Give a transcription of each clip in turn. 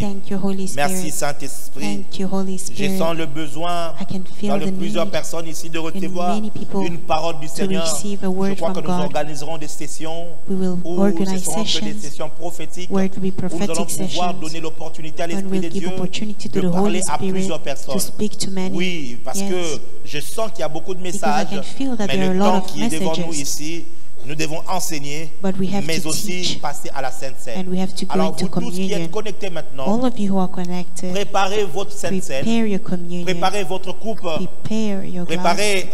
Thank you, Holy Spirit. Merci Saint-Esprit. Thank you, Holy Je Spirit. sens le besoin I can feel dans the plusieurs need personnes ici de recevoir many people une parole du to Seigneur. receive a word Je crois que from nous God. organiserons des sessions We will où ce organize seront que des sessions sessions prophétiques where it will be où nous allons prophetic pouvoir sessions donner l'opportunité à when l'Esprit we'll de give Dieu opportunity to de the parler Holy à Spirit plusieurs to personnes. speak to many. Oui, parce Yes. que je sens qu'il y a beaucoup de Because I messages, can feel that mais there are le a lot temps of qui est devant nous messages, ici, nous devons enseigner, but we have mais to aussi teach, passer à la Sainte Seine. and we have to go Alors into vous tous qui communion. êtes connectés maintenant, All of you who are connected, préparez votre Sainte Seine, prepare your communion. préparez votre coupe, Prepare your glass. préparez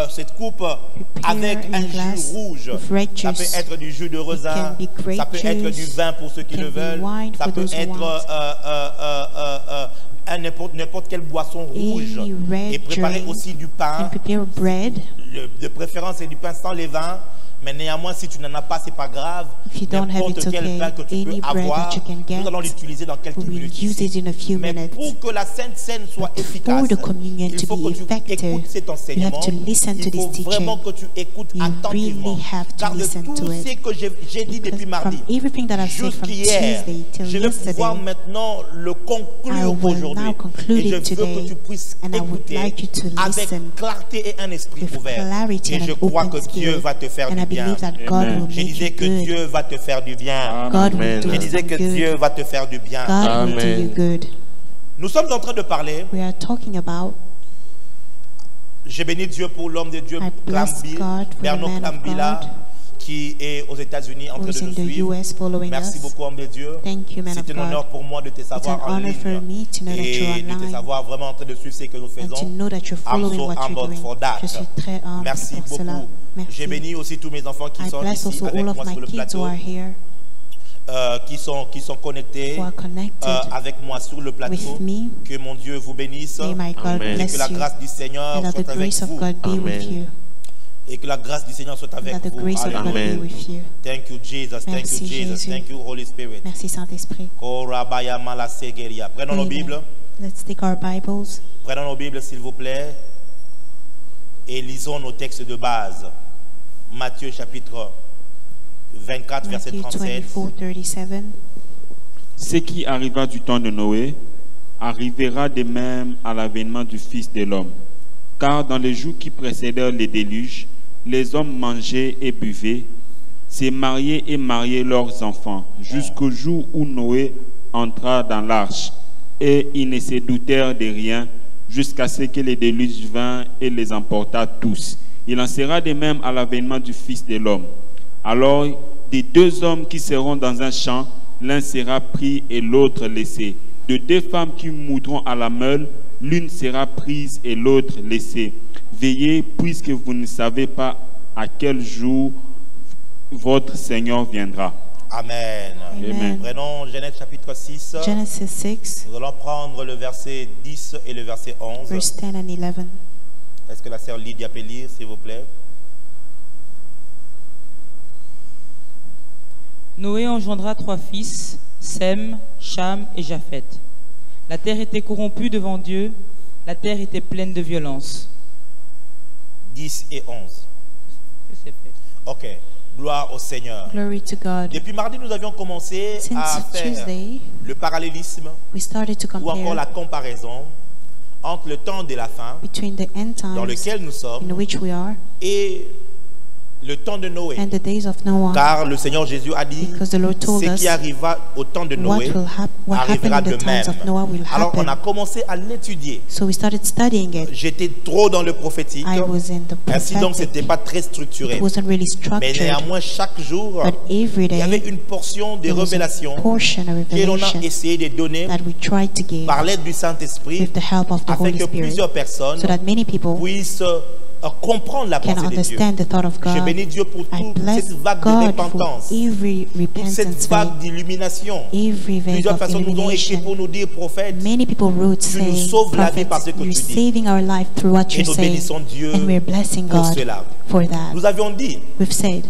cette coupe avec your un jus glass rouge. with red Ça peut juice. être du jus de raisin, can be grape ça peut être du juice, vin pour ceux qui can le be veulent, wine ça for peut those who être n'importe quelle boisson rouge. Any red Et préparez drink. aussi du pain, And prepare bread. de préférence c'est du pain sans levain. Mais néanmoins, si tu n'en as pas, c'est pas grave. If you don't have N'importe it, quel okay. pain que tu Any peux bread avoir, that you can get, nous allons l'utiliser dans quelques we will minutes use ici. it in a few Mais minutes. pour que la Sainte Seine soit efficace, For the communion il to faut be que tu effective, écoutes cet you enseignement. have to listen to Il faut this vraiment teaching. que tu écoutes You attentivement. really have to Car de listen tout to it. ce que j'ai dit depuis Because mardi from everything that I've said from jusqu'hier, Tuesday till je vais pouvoir yesterday, maintenant le I conclure will aujourd'hui. now conclude Et je it veux que today, tu puisses and I would écouter like you to avec listen clarté et un esprit with ouvert. clarity Et and je an crois open que Dieu spirit. va te faire And du I bien. believe that God Amen. will Je make disais you que good. Dieu va te faire du bien. God will do Je you disais que good. Dieu va te faire du bien. God will do you Amen. good. Nous sommes en train de parler. We are talking about, J'ai béni Dieu pour l'homme de Dieu, I bless Clamby, God for the Bernard man of Clambila, God qui est aux États-Unis en train who's de in nous the suivre. US following Merci us. beaucoup, homme de Dieu. Thank you, man of C'est un honneur God. pour moi de te It's an savoir en honor for ligne me to know that you're et de te online savoir vraiment en train de suivre ce que nous and to faisons. know that you're I'm following so what you're humbled doing. for that. Je suis très humble Merci pour cela. beaucoup. J'ai Merci. béni aussi tous mes enfants qui I sont bless ici also avec all of moi my sur le kids who plateau, are here, qui sont connectés who are connected avec moi sur le plateau. with me. Que mon Dieu vous bénisse May my God Amen. et bless que la you, grâce du Seigneur and that the soit avec grace of vous. God be with Amen. you, Et que la grâce du Seigneur soit and avec that the vous. grace of God be Alléluia. Amen. with you. Thank you, Jesus. Thank Merci, you, Jesus. Jésus. Thank you, Holy Spirit. Merci Saint-Esprit. Korabaya malasegeria. Prenons nos Amen. Bibles. Let's take our Bibles Prenons nos Bibles, s'il vous plaît. Et lisons nos textes de base. Matthieu chapitre 24, verset Matthew 37. 24:37. Ce qui arriva du temps de Noé arrivera de même à l'avènement du Fils de l'homme. Car dans les jours qui précédèrent les déluges, les hommes mangeaient et buvaient, se mariaient et mariaient leurs enfants, jusqu'au jour où Noé entra dans l'arche. Et ils ne se doutèrent de rien, jusqu'à ce que les déluges vinrent et les emporta tous. Il en sera de même à l'avènement du Fils de l'homme. Alors, des deux hommes qui seront dans un champ, l'un sera pris et l'autre laissé. De deux femmes qui moudront à la meule, l'une sera prise et l'autre laissée. Veillez, puisque vous ne savez pas à quel jour votre Seigneur viendra. Amen. Amen. Prenons Genèse chapitre 6. Genesis 6, Nous allons prendre le verset 10 et le verset 11. verse 10 and 11. Est-ce que la sœur Lydia peut lire, s'il vous plaît? Noé engendra 3 fils, Sem, Cham et Japhet. La terre était corrompue devant Dieu, la terre était pleine de violence. 10 et 11. C'est fait. Ok. Gloire au Seigneur. Glory to God. Depuis mardi, nous avions commencé à Since faire Tuesday, le parallélisme we started to ou encore la compare comparaison entre le temps de la fin between the end dans times lequel nous sommes in which we are et le temps de Noé. and the days of Noah. Car le Seigneur Jésus a dit Because the Lord told ce us qui arriva au temps de what Noé happened arrivera in de the même. times of Noah will Alors on a happen. commencé à l'étudier. So we started studying it. J'étais trop dans le prophétique. I was in the Ainsi donc, c'était prophetic. pas très structuré. It wasn't really Mais structured, néanmoins, chaque jour, but every il y avait day une portion de there was a révélation portion of que l'on a revelation essayé de donner that we tried to give par l'aide du Saint-Esprit with the help of the afin Holy que Spirit, plusieurs personnes so that many people puissent comprendre la can pensée de Dieu. understand the thought of Je God. bénis Dieu pour I toute bless cette vague de God for repentance, every toute cette repentance vague wave, d'illumination. every wave Plusieurs of personnes nous ont écrit illumination. pour nous dire, prophète, Many people wrote Tu nous saying, sauves la vie par ce Prophet, que you're tu dis. saving our life through what et you're nous saying. bénissons Dieu And we're blessing pour God cela. for that. Nous avions dit We've said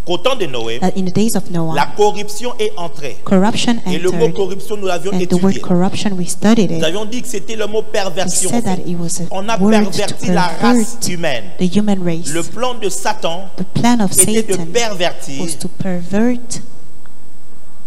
qu'au temps de Noé, that in the days of la Noah, corruption est entrée. corruption Et le mot entered. corruption, nous l'avions And the word étudié. corruption, we studied Nous it. avions dit que c'était le mot We perversion. said that it was a On a word to perverti la race pervert humaine. the human race. Le plan de Satan The plan of était de Satan pervertir was to pervert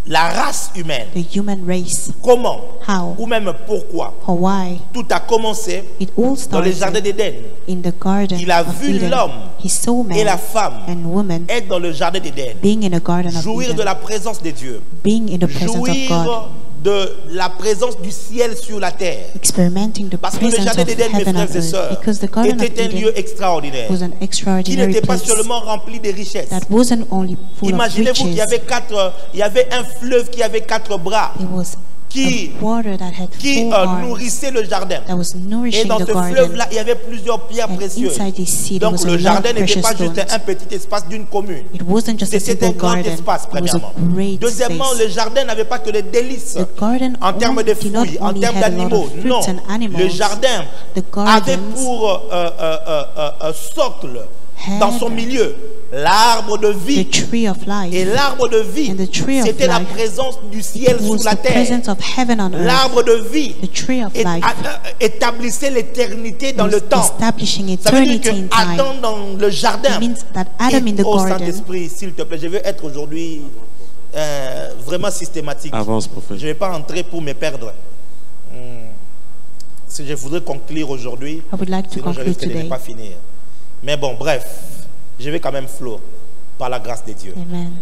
la race humaine. the human race. Comment? How Ou même pourquoi? or why? Tout a commencé It all dans le jardin started d'Éden. in the garden Il a of vu Eden. l'homme He saw et la man femme and woman être dans le jardin d'Éden, being in the garden of jouir de Eden, la présence de Dieu, being in the presence of God, jouir de la présence du ciel sur la terre. experimenting the Parce que le presence jardin of d'Éden, mes heaven on frères et earth, sœurs, because the garden of était un Eden lieu extraordinaire was an qui extraordinary n'était pas place seulement rempli de richesses. that wasn't only full of Imaginez-vous qu'il y riches. il y avait un fleuve qui avait 4 bras It was qui, a water that had qui 4 arms nourrissait le jardin. that was Et nourishing dans the ce garden. fleuve-là, il y avait plusieurs pierres And précieuses. inside this sea, there Donc was a le lot of jardin n'était precious pas juste stones. un petit espace d'une commune. It wasn't just a C'était un simple grand garden. espace, It was premièrement. a great Deuxièmement, space. le jardin n'avait pas que les délices The garden en termes de did not fruits, en only termes have a lot d'animaux. of Non, fruits and animals. le jardin The avait gardens pour socle dans son had milieu l'arbre de the vie. tree of life. Et l'arbre de vie, And the tree of c'était la life présence du ciel It sur was la the terre. presence of heaven on earth. L'arbre de vie The tree of life établissait l'éternité dans was le temps. establishing Ça veut dire eternity in que time. Adam dans le jardin, It means that Adam in the au garden, Saint-Esprit, s'il te plaît, je veux être aujourd'hui vraiment systématique. Avance, prophète. Je ne vais pas entrer pour me perdre. Si je voudrais conclure aujourd'hui, I would like to sinon je conclude risque de ne today. pas finir. Mais bon, bref, je vais quand même flow par la grâce de Dieu. Amen.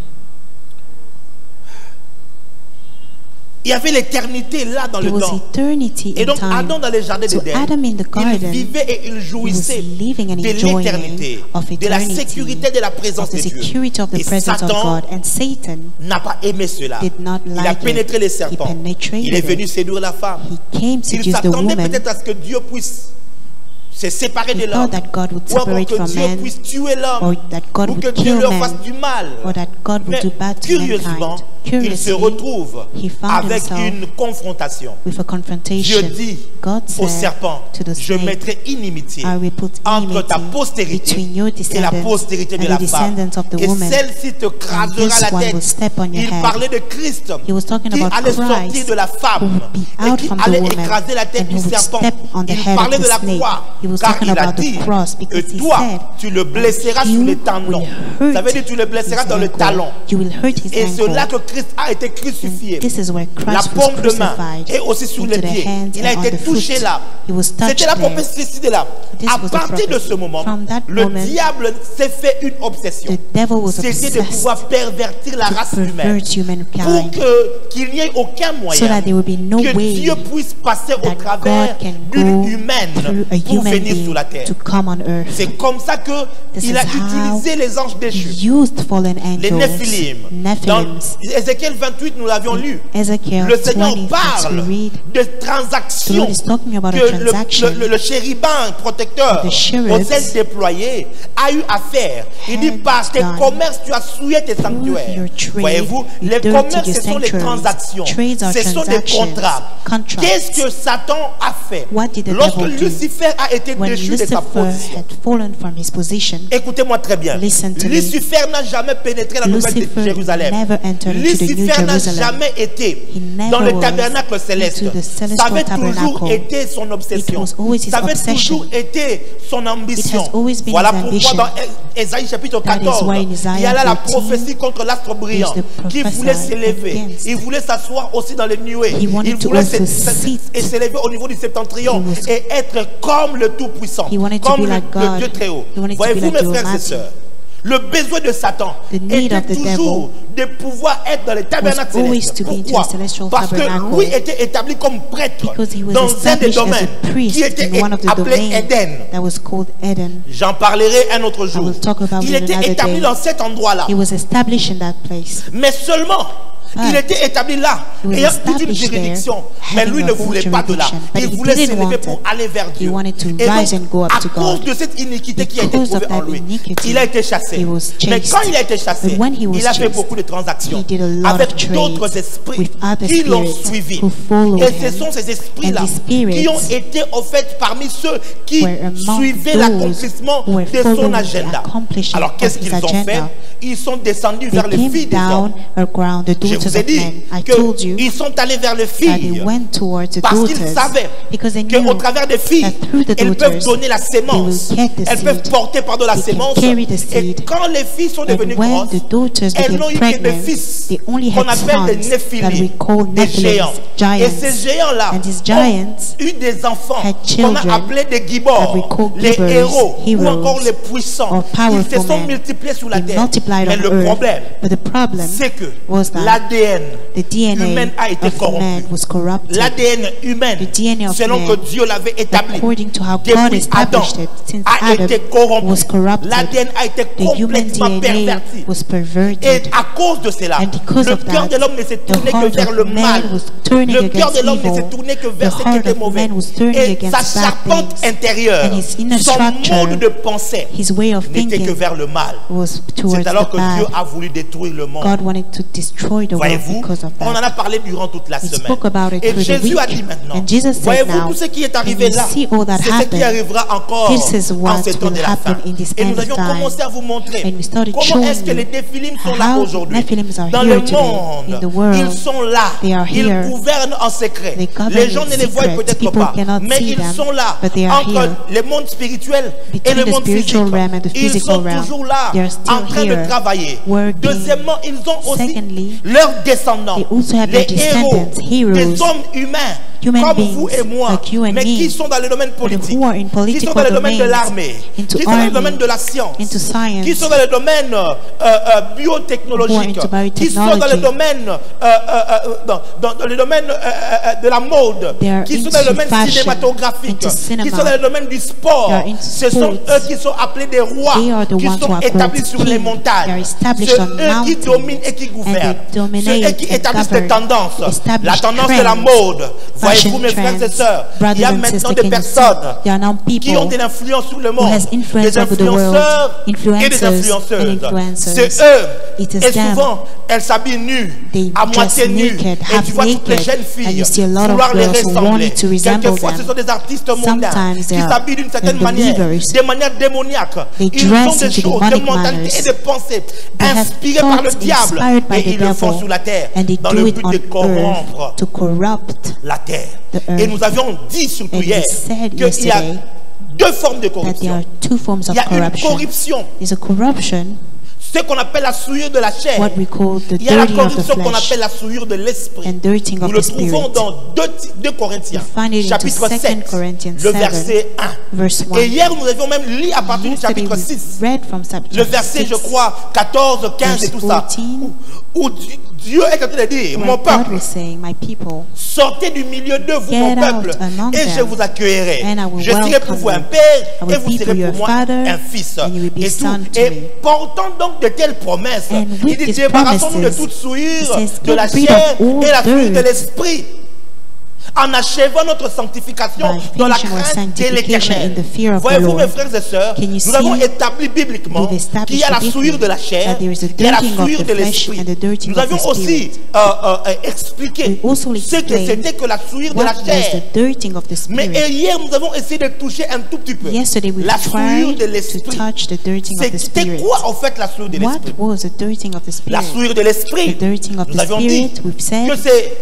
Il y avait l'éternité là dans There le was temps. eternity Et in donc Adam time. dans le jardin So d'Éden, Adam in the il garden, vivait et il jouissait was living and de enjoying l'éternité, of de la eternity, sécurité de la présence of de the Dieu. security of the Et presence of Satan God. And Satan n'a pas aimé cela. did not Il a like pénétré it. les He serpents. penetrated Il est venu it. séduire la femme. He came to Il seduce the s'attendait woman. peut-être à ce que Dieu puisse se séparer de He l'homme. thought that God would Ou encore separate que from Dieu man, puisse tuer l'homme. or that God Ou que would Dieu kill leur man, fasse du mal. or that God would Mais do bad to curieusement, mankind. il se Curiously, retrouve he found avec himself une confrontation. with a Dieu confrontation. dit God au said serpent, to the je snake, mettrai inimitié I will put entre ta enmity postérité between your et la descendants postérité de and la the femme. descendants of the Et woman. celle-ci te And crasera this la one tête. will step on your Il head. parlait de Christ He was talking qui about allait sortir Christ de la who femme would be et out qui from the allait woman écraser la tête and du who would serpent. step on the Il head parlait of de la the snake. croix He was car talking il a about dit the cross que because he toi said tu le blesseras sur you les tendons. will Ça veut dire hurt tu le blesseras his dans le ankle. talon. You will hurt his Et c'est là ankle. que Christ a été crucifié. This is where La Christ was paume de main crucified, et aussi sur into les the pieds. hands Il a and on été the touché foot. là. He was touched C'était la there. prophétie de là. This À was the partir de prophet. ce moment, From that le moment, diable s'est fait une obsession. the devil was C'était de obsessed pouvoir pervertir la to race humaine. pervert Pour humankind qu'il n'y ait aucun so moyen that there will be no que way Dieu puisse passer au that travers God can d'une go humaine through a pour human venir sur la being terre. to come on earth. C'est comme ça que This il is a how utilisé les anges déchus. He used fallen Les angels, Néphilim. Dans Nephilims. Ézéchiel 28, nous l'avions lu. Ezekiel Le Seigneur 20, parle we read, de the transactions Lord is talking about a que transaction le chérubin protecteur the cherubs aux ailes déployées a eu à faire. Il dit had par tes done commerces tu as souillé tes through sanctuaires. your trade, Voyez-vous, you les dirtied commerces your ce sont les sanctuaries. transactions. Trades are Ce sont des transactions, contrats. contracts. Qu'est-ce que Satan a fait What did the lorsque devil do? Lucifer a été When déchu de sa Lucifer position? had fallen from his position, Écoutez-moi très bien. Listen to me. Lucifer n'a jamais pénétré la nouvelle de Lucifer Jérusalem. never entered into the New Lucifer n'a Jerusalem. jamais été He never dans le was tabernacle céleste. into the celestial Ça avait toujours tabernacle. été son obsession. It was always his Ça avait obsession. toujours été son ambition. It has always been Voilà his pourquoi ambition. dans Ésaïe chapitre That is 14, why in Isaiah il y a là la 14, prophétie contre l'astre brillant there's the qui voulait prophesy s'élever. against. Il voulait s'asseoir aussi dans les nuées. He wanted Il to voulait also sit. et s'élever au niveau du septentrion He was- et être comme le Tout-Puissant, He wanted to comme be le, like le God. Dieu très haut. He wanted to be Voyez-vous like mes the frères et Almighty. sœurs, le besoin de Satan The need était of the toujours de pouvoir être dans les tabernacles always célestes. to be into Pourquoi? the celestial Parce que tabernacle. lui était établi comme prêtre because he was dans un des established as domaines a priest qui était in one of the appelé domains Éden. that was called Eden. J'en parlerai un autre jour. will talk about Il it était another établi day. dans cet endroit-là. He was established in that place. Mais seulement, il était établi là, He was ayant toute une established juridiction. there, Mais having lui a ne whole voulait pas de là. jurisdiction. But Il he voulait didn't s'élever want pour it. aller vers He Dieu. wanted to Et rise donc, and go up à to cause God. de cette iniquité qui a été Because of trouvée en that lui, iniquity, il a été chassé. he was Mais chased. quand il a été chassé, But when he was il a fait chased, beaucoup de transactions he did a lot avec of trades d'autres esprits with other qui l'ont spirits suivi. who followed Et ce him. sont ces esprits-là And these spirits qui ont été au fait parmi ceux qui were among suivaient those l'accomplissement who were de son following the agenda. accomplishment Alors qu'est-ce of his qu'ils ont fait? agenda. Ils sont descendus They vers les filles came des hommes. down around the Je daughters vous daughters ai of dit men. I told you qu'ils sont allés vers les that they filles went towards the parce qu'ils daughters savaient because they knew qu'au travers des filles, that through the elles peuvent daughters donner la sémence. they will get the Elles peuvent seed. porter de la They can sémence. carry the Et seed. quand les filles sont devenues And when grosses, the daughters elles became n'ont eu que des pregnant, fils they only qu'on had appelle des sons that we néphilim, call des géants. Nephilims, Et ces giants. géants-là And these ont giants eu des enfants had qu'on a children appelés des that gibors, we call les givers, héros ou heroes, encore les puissants. or Ils se powerful sont men. multipliés sur la They terre. multiplied Mais on le earth. problème, But the problem c'est que was that l'ADN the DNA humain a été of the man corrompu. was corrupted. L'ADN humain, The DNA of selon man, que Dieu l'avait établi, according to how God depuis Adam, established it, since a Adam été corrompu. was corrupted, L'ADN a été the human complètement DNA perverti. was Et perverted. à cause de cela, And because le of cœur that, de l'homme ne s'est the tourné que heart vers of le man mal. was turning Le cœur against de l'homme ne s'est evil. tourné que The vers ce qui heart était of mauvais. man was turning Et against sa bad charpente things. intérieure, And his inner son structure, mode de pensée his way of n'était que thinking vers le mal. was towards C'est alors the que bad. Dieu a voulu détruire le monde. God wanted to destroy the world Voyez-vous, because of on en that. a parlé durant toute la We semaine. spoke about it Et through the Jésus a week. dit maintenant, And Jesus said voyez-vous, now, tout ce qui est when arrivé you là, see all that c'est ce qui happened, arrivera encore this is en what ce temps will de la fin. happen in this Et end nous of avions time. commencé à vous montrer And we started comment est-ce showing que les you Néphilim sont là how aujourd'hui. Nephilims are Dans here le today monde, in the world. ils sont là. They are Ils here. gouvernent en secret. They govern Les gens in ne les voient secret. peut-être People pas, cannot mais see ils them, sont là but they are entre here. le monde spirituel et Between le the monde physique. spiritual realm and the Ils physical sont realm. toujours là, They are still en train here, de travailler. working. Deuxièmement, ils ont aussi Secondly, leurs descendants, they also have les their héros, descendants, heroes, des hommes humains, human comme beings, vous et moi, like you and mais me, qui sont dans le domaine politique, who are in qui sont political dans le domaine de domains, l'armée, into qui sont dans le army, domaine de la science, into science, qui sont dans le domaine biotechnologique, who are into qui sont dans le biotechnology, domaine dans le domaine de la mode, They are qui sont dans le into domaine fashion, cinématographique, into cinema. qui sont dans le domaine du sport. They are into Ce sont sports. eux qui sont appelés des rois, They are the qui ones who sont are établis called sur les kings. montagnes. They are established C'est on eux qui mountains, dominent et qui and gouvernent. they dominate C'est eux qui and établissent les govern, tendances. La establish tendance de la trends, mode. Voyez-vous, fashion mes frères et trends. sœurs, il y Brothers a and maintenant sisters, des can you see? personnes There are now qui ont people de l'influence sur le who monde, has influence des over the world, influenceurs et des influencers and influenceuses. influencers. C'est eux. It is Et them. souvent, elles s'habillent nues, They à dress moitié nues. naked, Et half tu vois toutes les naked, jeunes and filles you see a lot of vouloir les girls who ressembler. wanted to resemble Quelquefois, ce them. sont des artistes mondains Sometimes they qui are s'habillent d'une certaine manière, unbelievers. de manière démoniaque. They Ils ont dress des into choses, des demonic mentalités manners. et des pensées They have inspirées par le thoughts diable. inspired by Et the ils le font devil, sur la terre and they dans do le it but on de corrompre earth to corrupt la terre. the Et earth. nous avions dit surtout And we hier said qu'il y a yesterday deux formes de that there corruption. are two forms Il of y a une corruption. corruption, There's a corruption, ce qu'on appelle la souillure de la chair. what we call the Il y a la dirtying of the corruption qu'on flesh appelle la souillure de l'esprit. and dirtying Nous of le the trouvons spirit. dans 2 Corinthiens, We find it into chapitre 2 7, Corinthians le 7, verset 1. verse 1. Et hier, nous avions même lu à partir du Yesterday chapitre we 6, read from chapter le verset, 6, je crois, 14, 15 et verse tout ça, 14, où Dieu est en train de dire, where mon God peuple, was saying, my people, sortez du milieu de vous, Get mon out peuple, among et je them, vous accueillerai. and I will Je serai pour welcome vous un you. père, I will et vous be for serez you pour a moi father, un fils. and you will be Et, son to et me. portant donc de telles promesses, And il with dit, these débarrassons-nous de promises, toute souillure it says, de la get rid chair of all et la souillure de dirt l'esprit, en achevant notre sanctification by dans la finishing our crainte de sanctification in l'éternel. the fear of the Voyez-vous, mes Lord. frères et sœurs, Can you nous avons see? établi bibliquement We've established qu'il y a la biblically souillure de la chair that there is a et la dirtying of souillure the de flesh l'esprit. and the dirtying Nous of the avions aussi spirit. expliqué We also ce que explained c'était que la souillure de la what was chair. the dirtying of the Mais spirit. hier, nous avons essayé de toucher un tout petit peu Yesterday we la souillure tried de to l'esprit. touch the dirtying of the C'était spirit. quoi en fait la souillure de What l'esprit? was the dirtying of the La spirit? souillure de l'esprit, The dirtying of nous the avions dit spirit, we've said, que c'est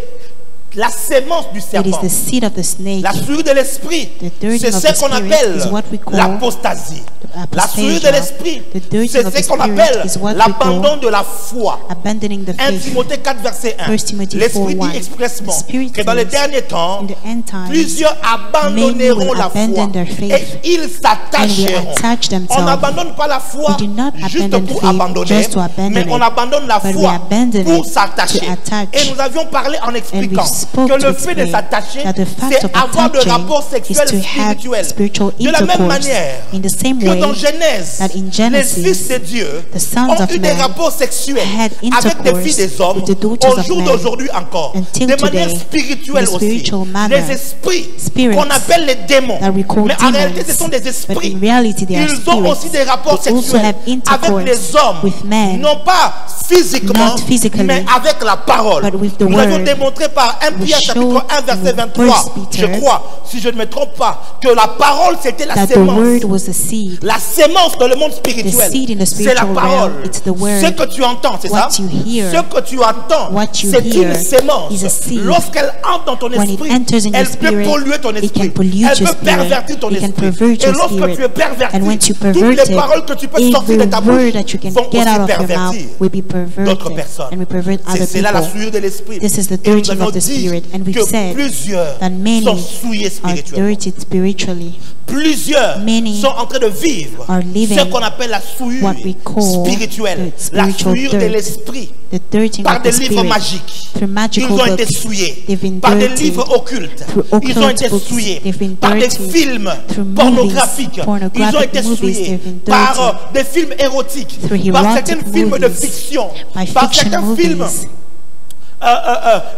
la sémence du it is serpent. the seed of the snake. La souillure de l'esprit, The dirtying c'est of ce the qu'on spirit appelle is what we call l'apostasie. the La souillure de apostasia. l'esprit, The dirtying c'est of the ce qu'on spirit appelle is what we l'abandon call de la foi. abandoning the 1 faith. Timothée 4, verset 1. 1 Timothy L'Esprit 4:1. dit expressement The Spirit que dans les says, derniers temps, in the end times, plusieurs abandonneront many will la foi abandon their faith et ils and will s'attacheront. attach On themselves. n'abandonne pas la foi We do not juste abandon pour faith abandonner, just to abandon mais on it, abandonne la but we foi abandon pour it s'attacher. to attach. Et nous avions parlé en expliquant spoke que to le fait de explain s'attacher, that the fact c'est of avoir de attaching rapports is sexuels to have spirituels. spiritual De la même intercourse. manière In the same que way dans Genèse, that in les Genesis, fils de Dieu the sons ont of eu des man rapports sexuels had avec des filles des hommes with the daughters au of jour man d'aujourd'hui encore, until de manière today, spirituelle in a aussi. spiritual manner. Les esprits Spirits qu'on appelle les démons, that we call mais en réalité ce demons, sont des but esprits. in reality they are Ils ont spirits. aussi des rapports They also sexuels have avec intercourse les hommes, with men, non pas physiquement, not physically, mais avec la parole. but with the Nous avions word. démontré par 1 1 we Pierre chapitre showed 1 verset in 23, 1 je Peter crois, si je ne me trompe pas, que la parole c'était la that the sémence. word was the seed. La sémence dans le monde The spirituel, seed in the c'est la spiritual parole. realm. It's the word. Ce que tu entends, c'est ça? What you hear. Ce que tu entends, What you c'est une hear sémence. is a seed. Lorsqu'elle entre dans ton When it esprit, enters in your elle peut spirit, polluer ton it esprit. can pollute Elle your peut spirit. pervertir ton It can esprit. pervert Et your lorsque spirit. tu es perverti, And once you toutes pervert les paroles que tu peux it, sortir de every ta word bouche that you can vont get aussi out of your mouth pervertir will be d'autres perverted personnes. and will pervert other C'est là la people. souillure de l'esprit. This is the Et nous dirtying avons of the dit spirit. And we've que said plusieurs that many sont souillés are spirituellement. dirtied spiritually. Plusieurs Many sont en train de vivre are living ce qu'on appelle la souillure what we call spirituelle, the la spiritual souillure de dirt. l'esprit, The dirtying par of des the livres spirit. magiques. Through Ils magical ont été books. souillés They've been par des dirtied. livres occultes. Through Ils ont occult été books. souillés They've been par des dirtied. films Through pornographiques. movies, Ils ont été pornographic movies. souillés They've been par dirtied. des films érotiques, Through par erotic certains films de movies, fiction, by par fiction certains films movies,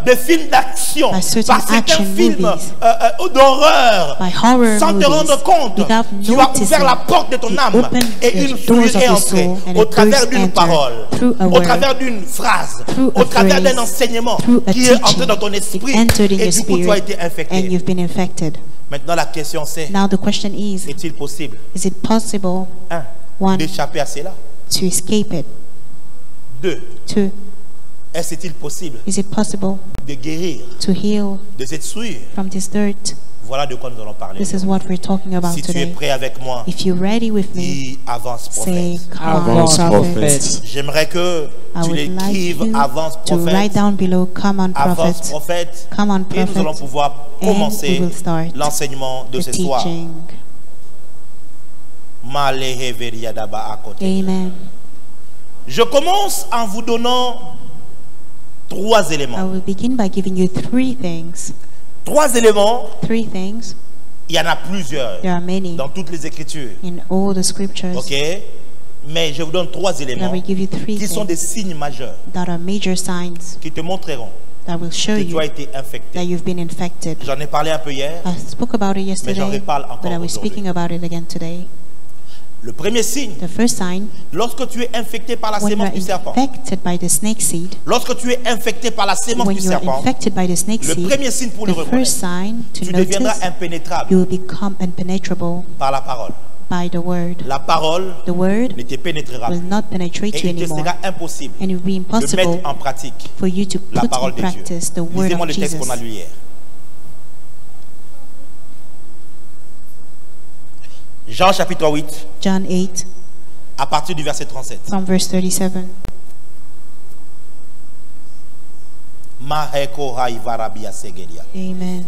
des films d'action, by certain par certains action films movies, d'horreur, by horror sans te movies, rendre compte, without tu as ouvert la noticing. porte de ton You âme open et the une doors souillure of est your entrée soul and au a travers burst d'une entered parole, through a au word, travers d'une phrase, through au a travers d'un phrase, enseignement through a qui est entré teaching. dans ton esprit It entered in et your du coup tu as spirit été and infecté. you've been infected. Maintenant la question c'est, Now the question is est-il possible, it possible, un, one, d'échapper à cela? to escape it? Deux, Two, est-il possible is it possible de guérir to heal de cette souillure? from this dirt? Voilà de quoi nous allons parler. This is what we're talking about Si tu es today. prêt avec moi, If you're ready with me, dis avance say, prophète. come on, Avance, prophet. prophète. J'aimerais que I tu would like l'écrives you avance to write prophète. down below, come on, Avance prophet. prophète. Come on, Et nous allons prophet. pouvoir And commencer we will start l'enseignement de the ce soir. teaching. Malehe veriadaba akote. Amen. Je commence en vous donnant trois I éléments. will begin by giving you three things. Trois éléments, Three things. il y en a plusieurs There are many dans toutes les Écritures. in all the scriptures. Ok? Mais je vous donne trois And I éléments will give you three qui sont des things signes majeurs that are major signs qui te montreront that will show que tu you as été that infecté. you've been infected. J'en ai parlé un peu hier. I spoke about it j'en yesterday, reparle encore but I was aujourd'hui. speaking about it again today. Le premier signe, The first sign, lorsque tu es infecté par la when you sémence are du serpent, infected by the snake seed, lorsque tu es infecté par la sémence when du you are serpent, infected by the snake le seed, premier signe pour le the reconnaître, first sign to tu deviendras notice impénétrable you will become impenetrable par la parole. by the word. La parole The word ne te pénétrera will plus. not penetrate Et you il te anymore, sera impossible and it will be de impossible mettre en pratique for you to la put parole in de Dieu. practice the word Lisez-moi of le texte Jesus. qu'on a lu hier. Jean chapitre 8, John 8, à partir du verset 37. from verse 37. Maheko haivarabia segelia. Amen.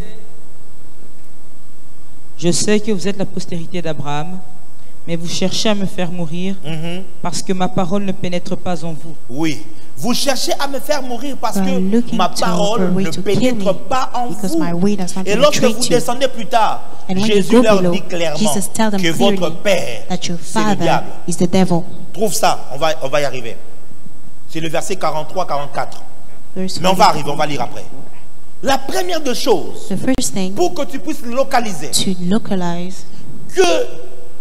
Je sais que vous êtes la postérité d'Abraham, mais vous cherchez à me faire mourir parce que ma parole ne pénètre pas en vous. Oui. Vous cherchez à me faire mourir parce You are que looking ma for a parole way ne to kill pénètre me pas en because vous. my way does not Et lorsque penetrate vous you. descendez plus tard, And when you Jésus go leur below, dit clairement Jesus tells them que votre clearly Père, that your c'est le father diable. is the devil. Trouve ça, on va y arriver. C'est le verset 43-44. Verse Mais on va 44. arriver, on va lire après. La première des choses, The first thing pour que tu puisses localiser to localize que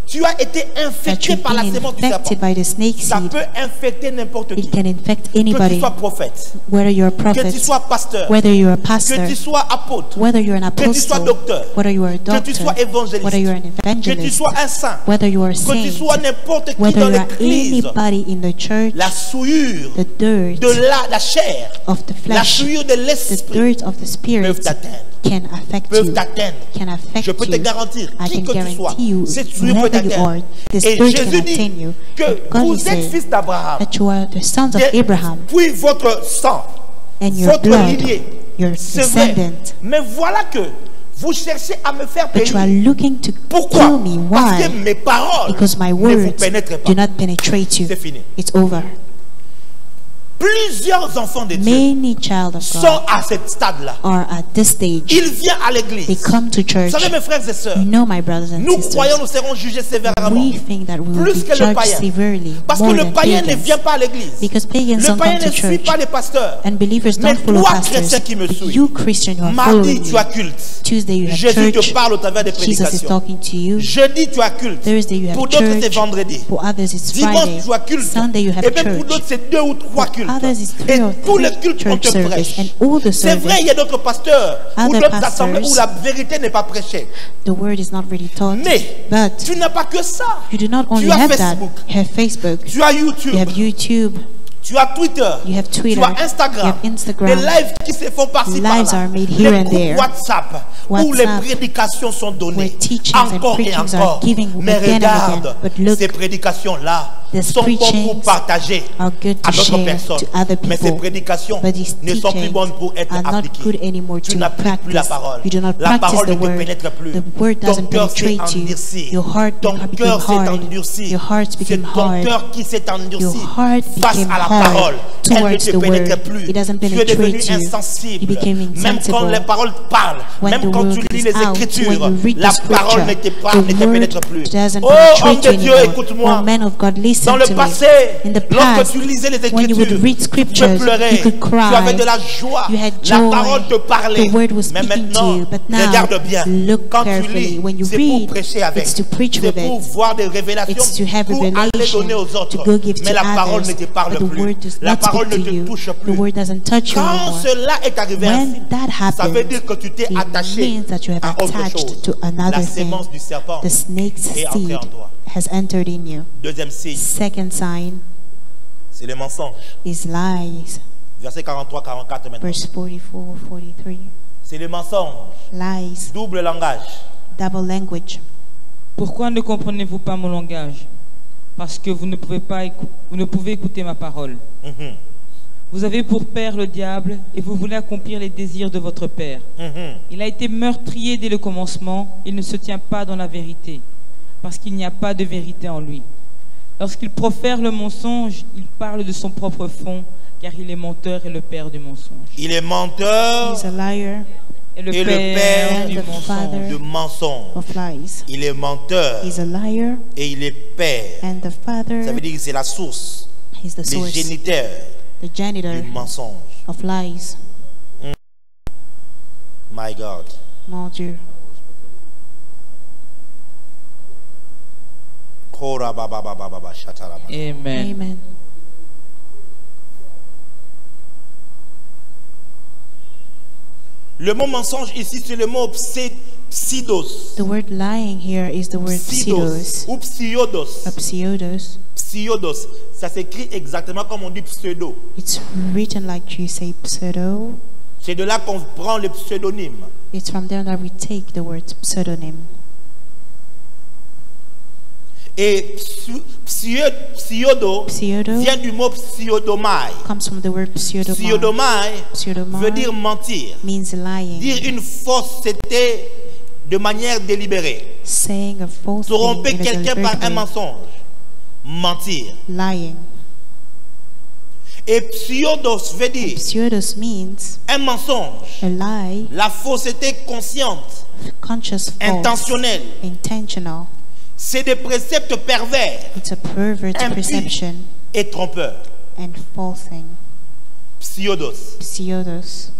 tu as été that infecté you've par la been sémence du serpent, infected by the snake ça seed, peut infecter n'importe qui. it can infect Que tu anybody, sois prophète, whether you're a que prophet, tu sois pasteur, whether you're a que pastor, tu sois apôtre, whether you're an que tu sois apostle, docteur, whether you're a que tu doctor, sois évangéliste, whether you're an que tu evangelist, sois un saint, whether you are a que tu saint, sois n'importe qui whether dans you are l'église, anybody in the church, la souillure the dirt de la chair, of the la flesh, souillure de the l'esprit dirt of the spirit peuvent t'atteindre. can affect Peuvent you, t'atteindre. can affect Je peux te you. garantir, I qui can que tu sois, guarantee you, cette souillure peut wherever you are, t'atteindre. this Et dirt can Jésus dit attain you. que God vous is êtes saying fils d'Abraham, that you are the sons of et Abraham, puis votre sang, and your votre blood, lignée, your c'est vrai. descendant. Mais voilà que vous cherchez à me faire But you are périr. looking to Pourquoi? kill me. Parce que Why? mes paroles Because my ne vous words pénètrent pas. do not penetrate you. C'est fini. It's over. Plusieurs enfants de Dieu Many child of sont God à ce stade-là. are at this stage. Ils viennent à They l'église. come to Vous church. savez, mes frères et sœurs, You know, my brothers and nous croyons sisters, nous serons jugés sévèrement. we think that we will Plus be que le judged païen. severely Parce que more le than païen ne pagans. vient pas à l'église. Because pagans Le don't païen come ne to suit church. pas les pasteurs. And believers Mais don't follow toi, pastors. chrétien qui me But suis, you, Christian, you are mardi, following tu as me. culte. Tuesday, you have Jésus te church. parle au travers des Jesus is prédications. talking to you. Jeudi, tu as culte. Thursday, you have Pour d'autres, c'est church. vendredi. For others, it's Dimanche, Friday. tu as culte. Sunday, you have Et même pour church. d'autres, c'est 2 ou 3 cultes. others is Et 3 or tous les 3 cultes, on church te service, prêche. and all the C'est vrai, il y service, a d'autres pasteurs ou Other d'autres assemblées où pastors, la vérité n'est pas prêchée. the word is not really taught. Mais But tu n'as pas que ça. you do not only as have Facebook. that. You have Facebook. Tu as YouTube. You have YouTube. Tu as Twitter. You have Twitter. Tu as Instagram. You have Instagram. Les lives qui se font par-ci Lives par-là. are made Les here and groupes there. WhatsApp où les prédications sont données. Where teachings and Encore et preachings encore. are given Mais again and regarde, again. But look, ces prédications-là these sont bonnes pour preachings partager are good à to d'autres share personnes. to other Mais ces people. prédications But these ne sont plus teachings bonnes pour être are not appliquées. good anymore Tu to n'appliques plus la practice. parole. You do not La practice parole the ne te word. pénètre plus. The word Ton doesn't cœur s'est penetrate you. endurci. Your heart Ton became cœur s'est hard. endurci. Your heart C'est became ton hard. cœur qui s'est endurci Your heart face became à la hard parole. Elle ne towards te the pénètre word. plus. It doesn't Tu es devenu penetrate you. insensible. You became Même quand insensible. les paroles parlent, When même the quand word tu lis is les out, Écritures, when you read la the parole ne te scripture, parle, ne the te word pénètre plus. doesn't Oh, homme penetrate de you Dieu, anymore. écoute-moi. Oh, man of God, listen Dans le to passé, me. In the lorsque past, tu lisais les when you would Écritures, read tu scriptures, pleurais, you could tu cry. avais de la joie, You had la joy. parole te parlait. The word was Mais speaking to maintenant, you. But now, regarde bien, look quand tu carefully. lis, When you c'est pour read, prêcher avec, it's to preach c'est with pour it. voir des révélations, It's to have pour aller revelation, donner aux autres. to go give Mais to la parole others. ne te parle But the plus. word does La not parole ne speak to te you. touche The plus. word doesn't touch you Quand anymore. cela est arrivé ainsi, When that ça veut happens, dire que tu t'es it attaché means that you have à autre attached chose. to La another thing. sémence du serpent The snake's est entrée seed en toi. has entered in you. Deuxième signe, Second sign c'est le mensonge. is lies. Verset 43-44 maintenant. Verse 44, 43. C'est le mensonge. Lies, Double langage. double language. Pourquoi ne comprenez-vous pas mon langage? Parce que vous ne pouvez écouter ma parole. Mhm. Vous avez pour père le diable et vous voulez accomplir les désirs de votre père. Mhm. Il a été meurtrier dès le commencement, il ne se tient pas dans la vérité, parce qu'il n'y a pas de vérité en lui. Lorsqu'il profère le mensonge, il parle de son propre fond, car il est menteur et le père du mensonge. Il est menteur He's a liar Et le et le père père du and the mensonge. father de mensonge. of lies. Il est menteur He's a liar et il est père. and the father Ça veut dire que c'est la source, is the les source, géniteurs the janitor du mensonge. of lies. My God. Mon Dieu. Kora ba ba ba ba ba ba shatara ba. Amen. Amen. Le mot mensonge ici, c'est le mot pseudos. The word lying here is the word pseudos. Ou psiodos. Pseudos. Psiodos. Ça s'écrit exactement comme on dit pseudo. It's written like you say pseudo. C'est de là qu'on prend le pseudonyme. It's from there that we take the word pseudonym. Et pseudo Pseudo vient du mot pseudomai. comes from the word pseudomai. Pseudomai Pseudomai veut dire mentir. means lying, Dire une fausseté de manière délibérée. saying a false thing Tromper in a quelqu'un par deliberate un way. mensonge. Mentir. Lying. Et pseudos veut dire Pseudos means un mensonge. a lie, La fausseté consciente, conscious false, intentionnelle. intentional. C'est des préceptes pervers, It's a pervert impies perception et trompeurs. and falsing. Pseudos. Pseudos.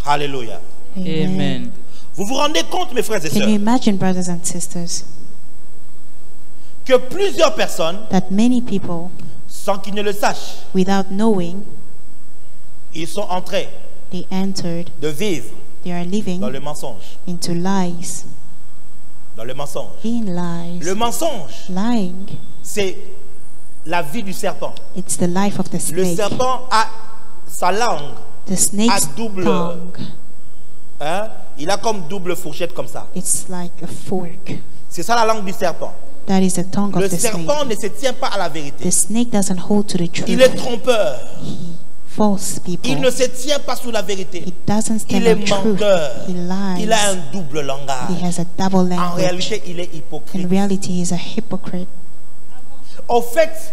Alléluia. Amen. Vous vous rendez compte, mes frères et Can you sœurs, imagine, brothers and sisters, que plusieurs personnes, that many people, sans qu'ils ne le sachent, without knowing, ils sont en train they entered, de vivre they are living dans le mensonge. into lies. Dans le mensonge. In lies. Le mensonge, Lying, c'est la vie du serpent. it's the life of the Le snake. serpent a sa langue, The snake's à double- tongue, hein? Il a comme double fourchette comme ça. it's like a fork. C'est ça la langue du serpent. That is the tongue Le of the serpent snake. ne se tient pas à la vérité. The snake doesn't hold to the truth. Il est trompeur. False people. Il ne se tient pas sous la vérité. He doesn't stand Il est on truth. menteur. He lies. Il a un double langage. He has a double En language. réalité, il est In hypocrite. reality, he is a hypocrite. Au fait,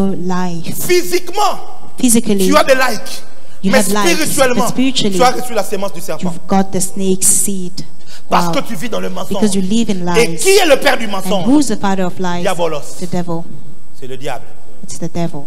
no life. Physiquement, Physically, tu as des likes. you Mais have life, spirituellement, but spiritually, tu as reçu la sémence du serpent. you've got the snake's seed. Parce Wow. que tu vis dans le mensonge. Because you live in Et lies. qui est le père du And mensonge? who's the father of lies? Diabolos. The devil. C'est le diable. It's the devil.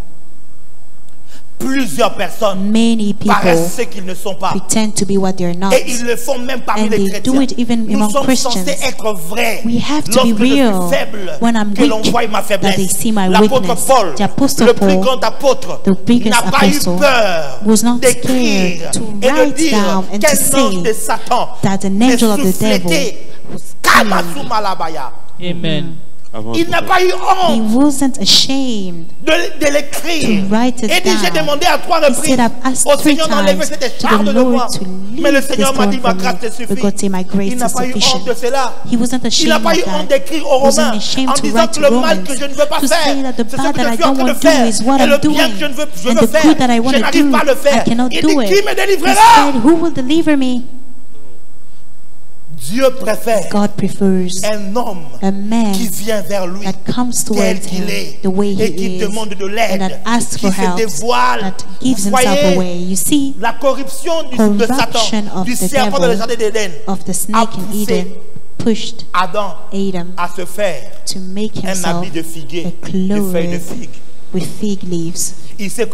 Plusieurs personnes Many paraissent ce people qu'ils ne sont pas. pretend to be what they're not. Et ils le font même parmi And les they chrétiens. do it even Nous among sommes Christians. censés être vrais. We have to Lorsque be je suis real. faible, When I'm que l'on weak, voie ma that they faiblesse. see my L'apôtre weakness. Paul, The Apostle le plus Paul, grand apôtre, the biggest n'a pas eu apostle, peur was not d'écrire scared to et de write dire down and to qu'un ange de say Satan that an est angel of the devil soufflété was Kamasu Malabaya. Amen. Avant Il tout n'a ça. pas eu He honte wasn't ashamed. de l'écrire. To write it Et dit, j'ai down. demandé à 3 He reprises said, I've asked au 3 Seigneur d'enlever times cette to charge the de Lord moi. to Mais le leave this Seigneur m'a dit, thorn ma from grâce te me. But suffit. God said, my grace Il n'a is pas eu honte sufficient. de cela. He wasn't Il ashamed n'a pas of eu honte that. d'écrire aux He wasn't Romains ashamed en to disant write que to le mal Romans que je ne veux pas to say faire, that the c'est ce bad que that je I suis en don't train de want to do faire. is what Et le I'm bien doing. que je veux And the faire, good that I want je to n'arrive do, pas à le I faire. cannot Il do dit, qui it. me He délivrera? said, who will deliver me? Dieu préfère God prefers un homme a man qui vient vers lui that comes tel towards qu'il him est the way et qui he is demande de and l'aide, that asks qui for se help, dévoile. that gives Vous himself voyez, away. You see, la corruption de corruption Satan, of du the serpent dans le devil, jardin d'Éden, of the a snake in poussé Eden pushed Adam Adam à se faire to make un himself habit de figuier, a de feuilles de cloth figue. with fig leaves. Il s'est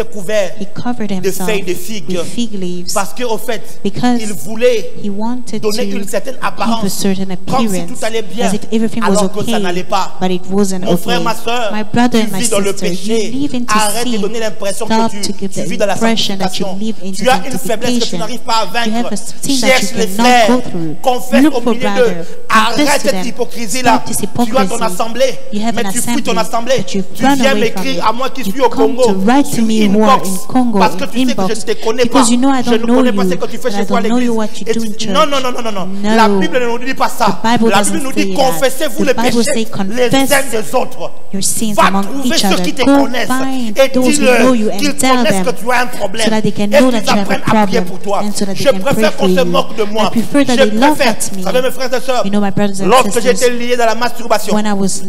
couvert He covered de himself feuilles de figue with fig leaves parce qu'au fait, because il voulait he wanted donner to une certaine give a apparence, certain comme si appearance, tout allait bien, as if everything was alors que ça n'allait okay, pas. but it wasn't Mon okay. frère, ma soeur, My brother tu and my vis dans le sister, péché. you live into Arrête de sin. donner l'impression Stop que to give tu the vis dans la impression that you sanctification. live into Tu as une faiblesse que tu sanctification. n'arrives pas à You have vaincre. a sin that Cherche you les cannot frères, go through. confesse Look au for milieu brother, d'eux. confess Arrête to cette them. hypocrisie-là. Stop this Tu as ton hypocrisy. assemblée, You have mais an tu fuis ton assembly, assemblée. but you Tu run viens away from m'écrire it. à moi qui You suis au come Congo, to write to me sur who are inbox, in Congo, parce que in tu sais que je inbox, ne te connais pas. because you know I Je don't ne know connais pas ce you, que tu fais and chez I toi à don't know l'église. you what you Et do in tu- church. Non, non, non, non, non, non. No. La Bible ne nous dit pas ça. The Bible La Bible doesn't nous say dit that. confessez-vous The les Bible péchés say les confess uns des autres. your sins Va among trouver each ceux other. qui te Go connaissent find et those who know you dis-leur qu'ils and tell connaissent que them tu as un problème so that they can et know qu'ils that you have a apprennent à prier problem pour toi. and so that they Je can pray préfère for qu'on se you. moque de moi. I prefer that Je they laugh préfère, at vous me. savez mes frères et sœurs, You know, my brothers and lorsque sisters, j'étais lié dans la masturbation, when I was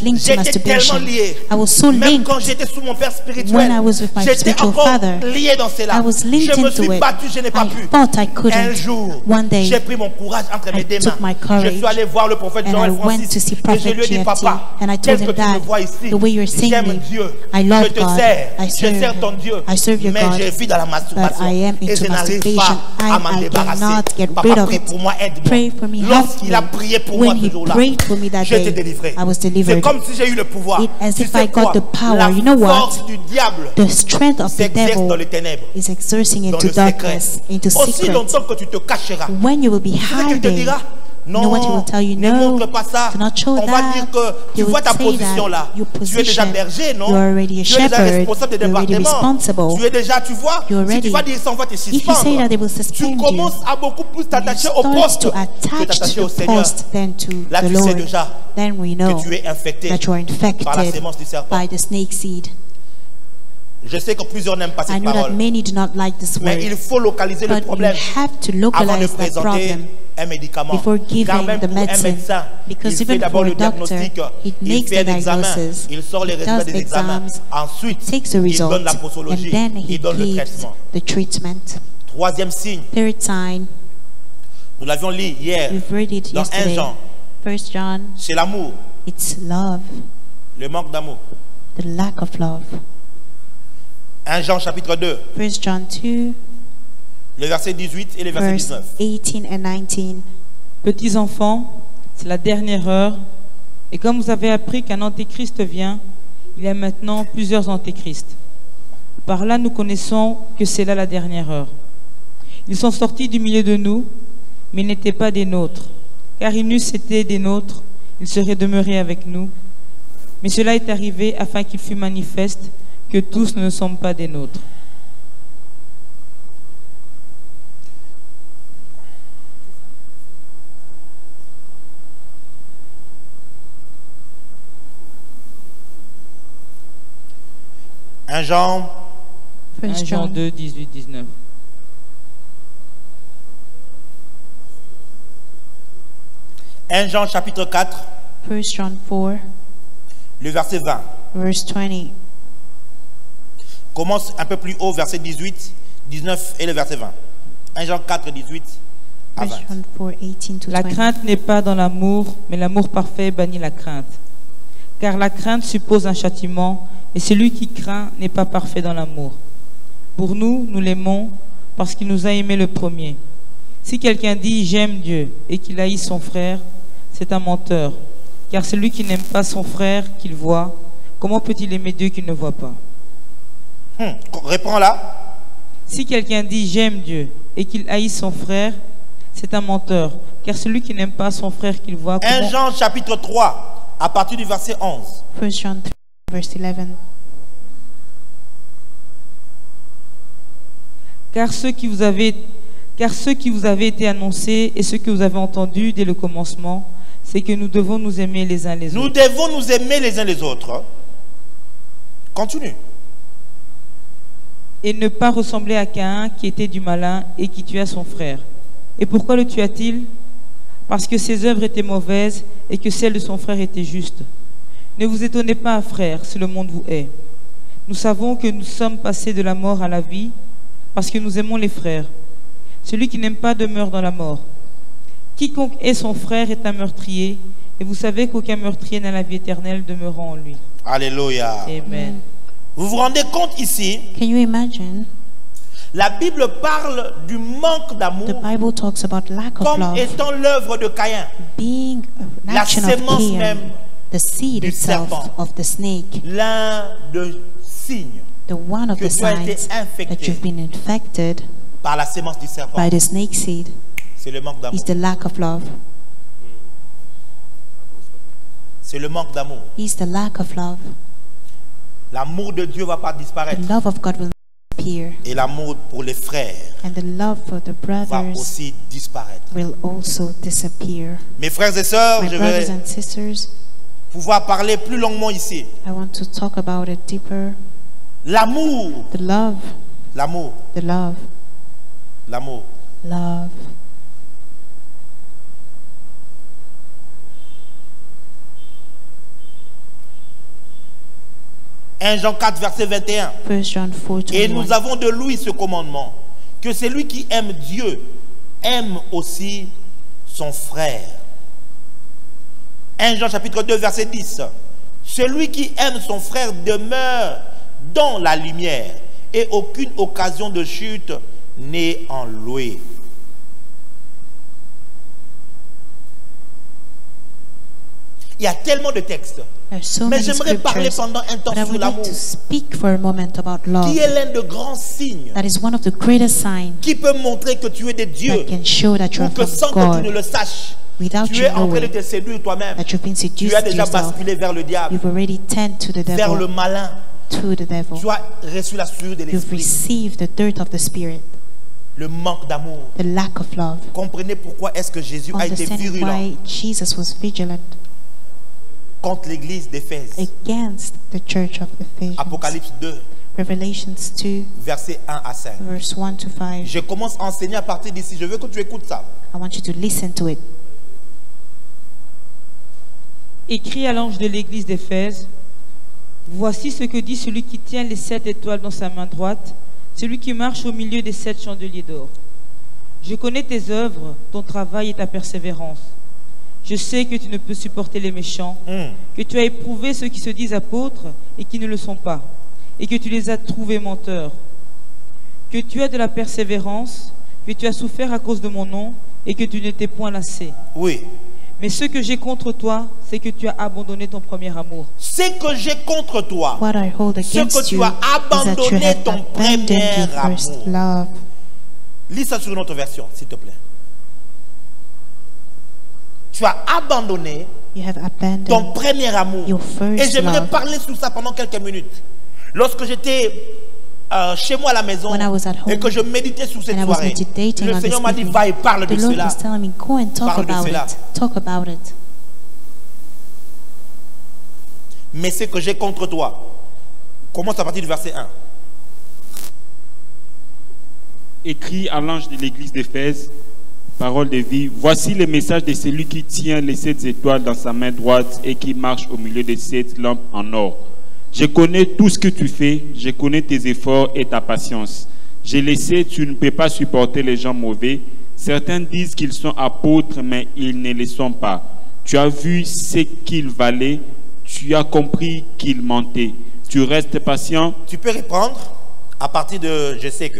linked to j'étais tellement masturbation, lié. I was so Même linked. quand j'étais sous mon père spirituel, When I was with my j'étais spiritual encore father, lié dans cela. I was linked Je me into suis it. battu, je n'ai pas I pu. thought I Un couldn't. jour, One day, j'ai pris mon courage entre mes I deux took my mains. Je courage suis allé voir le prophète and I Joël went to Francis see et je Prophet lui ai dit, GFT, papa, and I tel told que him tu me that vois ici, the way you're seeing j'aime me, Dieu, I love je te God, sers, I je serve sers ton Dieu, I serve your mais God, je vis dans la masturbation but I am et je into n'arrive masturbation. pas à m'en I débarrasser. cannot get Papa, rid of prie it. pour moi, aide-moi. Pray for me, help Lorsqu'il a me. prié pour moi When ce he jour-là, prayed for me that j'ai été day, délivré. I was C'est delivered. comme si j'ai eu le pouvoir. As Tu if sais I got quoi? the power. La You know what? force du diable The strength of the s'exerce dans devil les ténèbres, is exerting dans into le secret. darkness, into Aussi secret. longtemps que tu te cacheras. When you will be Tu sais qu'il te hiding, dira, you know what he non, will tell you? ne No, montre pas ça. do not show On va that. dire que tu He vois will ta say position that là. your Tu es déjà position, berger, non? you're already a Tu es déjà shepherd, responsable des you're already départements. responsible. Tu es déjà, tu vois, You're si tu ready. vas dire ça, on va te If you say suspendre. that, they will Tu suspend you. commences à beaucoup plus You t'attacher au start poste to que attach t'attacher to au the Seigneur. post than to Là, the tu sais Lord. déjà Then we que know tu es infecté that you are par la infected sémence du serpent. by the snake seed. Je sais que plusieurs n'aiment pas I cette know that parole, many do not like this mais word, il faut localiser le but you problème have to avant de localize that présenter problem un médicament. before giving Car même the pour un medicine, médecin, because il fait even d'abord for le a doctor, diagnostic, it il makes fait the un examen, diagnosis, il sort les he résultats does des the examens. exams, Ensuite, takes the il donne results, la and posologie, then he il donne le gives traitement. the treatment. Troisième signe, Third sign, nous l'avions lu hier we've read it dans 1 yesterday. Jean, 1 John, c'est l'amour, it's love, le manque d'amour. the lack of love. 1 Jean chapitre 2, 1 John 2, le verset 18 et le verset verse 19. 18 and 19. Petits enfants, c'est la dernière heure. Et comme vous avez appris qu'un antéchrist vient, il y a maintenant plusieurs antéchrists. Par là, nous connaissons que c'est là la dernière heure. Ils sont sortis du milieu de nous, mais ils n'étaient pas des nôtres. Car ils n'eussent été des nôtres, ils seraient demeurés avec nous. Mais cela est arrivé afin qu'il fût manifeste que tous ne sommes pas des nôtres. Un Jean 1 1 Jean John 2, 18, 19. 1 Jean chapitre 4, 1 John 4, le verset 20. verse 20. Commence un peu plus haut, verset 18, 19 et le verset 20. 1 Jean 4, 18 à 1 20. John 4, 18 to La 20. crainte n'est pas dans l'amour, mais l'amour parfait bannit la crainte. Car la crainte suppose un châtiment, Et celui qui craint n'est pas parfait dans l'amour. Pour nous, nous l'aimons parce qu'il nous a aimés le premier. Si quelqu'un dit « j'aime Dieu » et qu'il haït son frère, c'est un menteur. Car celui qui n'aime pas son frère qu'il voit, comment peut-il aimer Dieu qu'il ne voit pas? Réponds là. Si quelqu'un dit « j'aime Dieu » et qu'il haït son frère, c'est un menteur. Car celui qui n'aime pas son frère qu'il voit, 1 Jean chapitre 3, à partir du verset 11. 1 John 3, verse 11. Car ce qui vous avait été annoncé et ce que vous avez entendu dès le commencement, c'est que nous devons nous aimer les uns les Nous autres. devons nous aimer les uns les autres. Continue. Et ne pas ressembler à Caïn qui était du malin et qui tua son frère. Et pourquoi le tua-t-il? Parce que ses œuvres étaient mauvaises et que celles de son frère étaient justes. Ne vous étonnez pas, frères, si le monde vous hait. Nous savons que nous sommes passés de la mort à la vie parce que nous aimons les frères. Celui qui n'aime pas demeure dans la mort. Quiconque hait son frère est un meurtrier, et vous savez qu'aucun meurtrier n'a la vie éternelle demeurant en lui. Alléluia. Amen. Vous vous rendez compte ici, Can you imagine? la Bible parle du manque The d'amour Bible talks about lack of comme love étant l'œuvre de Caïn. being an La action of sémence Cain, même the seed du itself serpent. of the snake, L'un des signes the one of que the tu as été signs that infecté you've been infected par la sémence du serpent, by the snake seed c'est le manque d'amour. is the lack of love. C'est le manque d'amour. Is the lack of love. L'amour de Dieu ne va pas The disparaître. love of God will not disappear, Et l'amour pour les frères and the love for the va brothers aussi disparaître. will also disappear. Mes frères et sœurs, My je brothers vais and sisters, pouvoir parler plus longuement ici. I want to talk about it deeper. L'amour, The love, l'amour, the love, l'amour. love. 1 Jean 4, verset 21. 1 John 4, Et 21. nous avons de lui ce commandement, que celui qui aime Dieu aime aussi son frère. 1 Jean chapitre 2, verset 10. Celui qui aime son frère demeure dans la lumière et aucune occasion de chute n'est en lui. Il y a tellement de textes. There are so Mais many j'aimerais parler scriptures, pendant un temps but I sur would like l'amour, to speak for a moment about love. qui est l'un des grands signes That is one of the greatest signs qui peut montrer que tu es de Dieu, that can show that you ou are que from sans que tu ne God. le saches, Without tu you es en train de knowing te séduire toi-même. that you've been Tu seduced as déjà yourself. basculé vers le diable, You've already turned to the vers le devil, malin. to the devil. Tu as reçu la souillure de You've l'esprit, received the dirt of the Spirit, le manque d'amour. the lack of love. Comprenez pourquoi est-ce que Jésus a été Understanding virulent why Jesus was vigilant contre l'église d'Éphèse. against the church of Ephesians. Apocalypse 2, Revelations 2, versets 1 à 5. verse 1 to 5. Je commence à enseigner à partir d'ici. Je veux que tu écoutes ça. I want you to listen to it. Écrit à l'ange de l'église d'Éphèse, voici ce que dit celui qui tient les 7 étoiles dans sa main droite, celui qui marche au milieu des 7 chandeliers d'or. Je connais tes œuvres, ton travail et ta persévérance. Je sais que tu ne peux supporter les méchants, que tu as éprouvé ceux qui se disent apôtres et qui ne le sont pas, et que tu les as trouvés menteurs. Que tu as de la persévérance, que tu as souffert à cause de mon nom, et que tu ne t'es point lassé. Oui. Mais ce que j'ai contre toi, c'est que tu as abandonné ton premier amour. Ce que j'ai contre toi, What I hold ce against que tu you as is that you abandonné have ton abandoned premier your first amour. love. Lis ça sur une autre version, s'il te plaît. Tu as abandonné You have ton abandoned premier amour. your first Et j'aimerais love. parler sur ça pendant quelques minutes. Lorsque j'étais chez moi à la maison When I was at home et que je méditais sur cette and I was soirée, meditating le on Seigneur this m'a dit, evening. va et parle de The Lord cela. was telling me, go and talk Parle de about cela. it. Talk about it. Mais ce que j'ai contre toi, commence à partir du verset 1. Écrit à l'ange de l'église d'Éphèse, parole de vie, voici le message de celui qui tient les 7 étoiles dans sa main droite et qui marche au milieu des 7 lampes en or. Je connais tout ce que tu fais, je connais tes efforts et ta patience. Je le sais, tu ne peux pas supporter les gens mauvais. Certains disent qu'ils sont apôtres, mais ils ne le sont pas. Tu as vu ce qu'ils valaient, tu as compris qu'ils mentaient. Tu restes patient. Tu peux reprendre à partir de je sais que.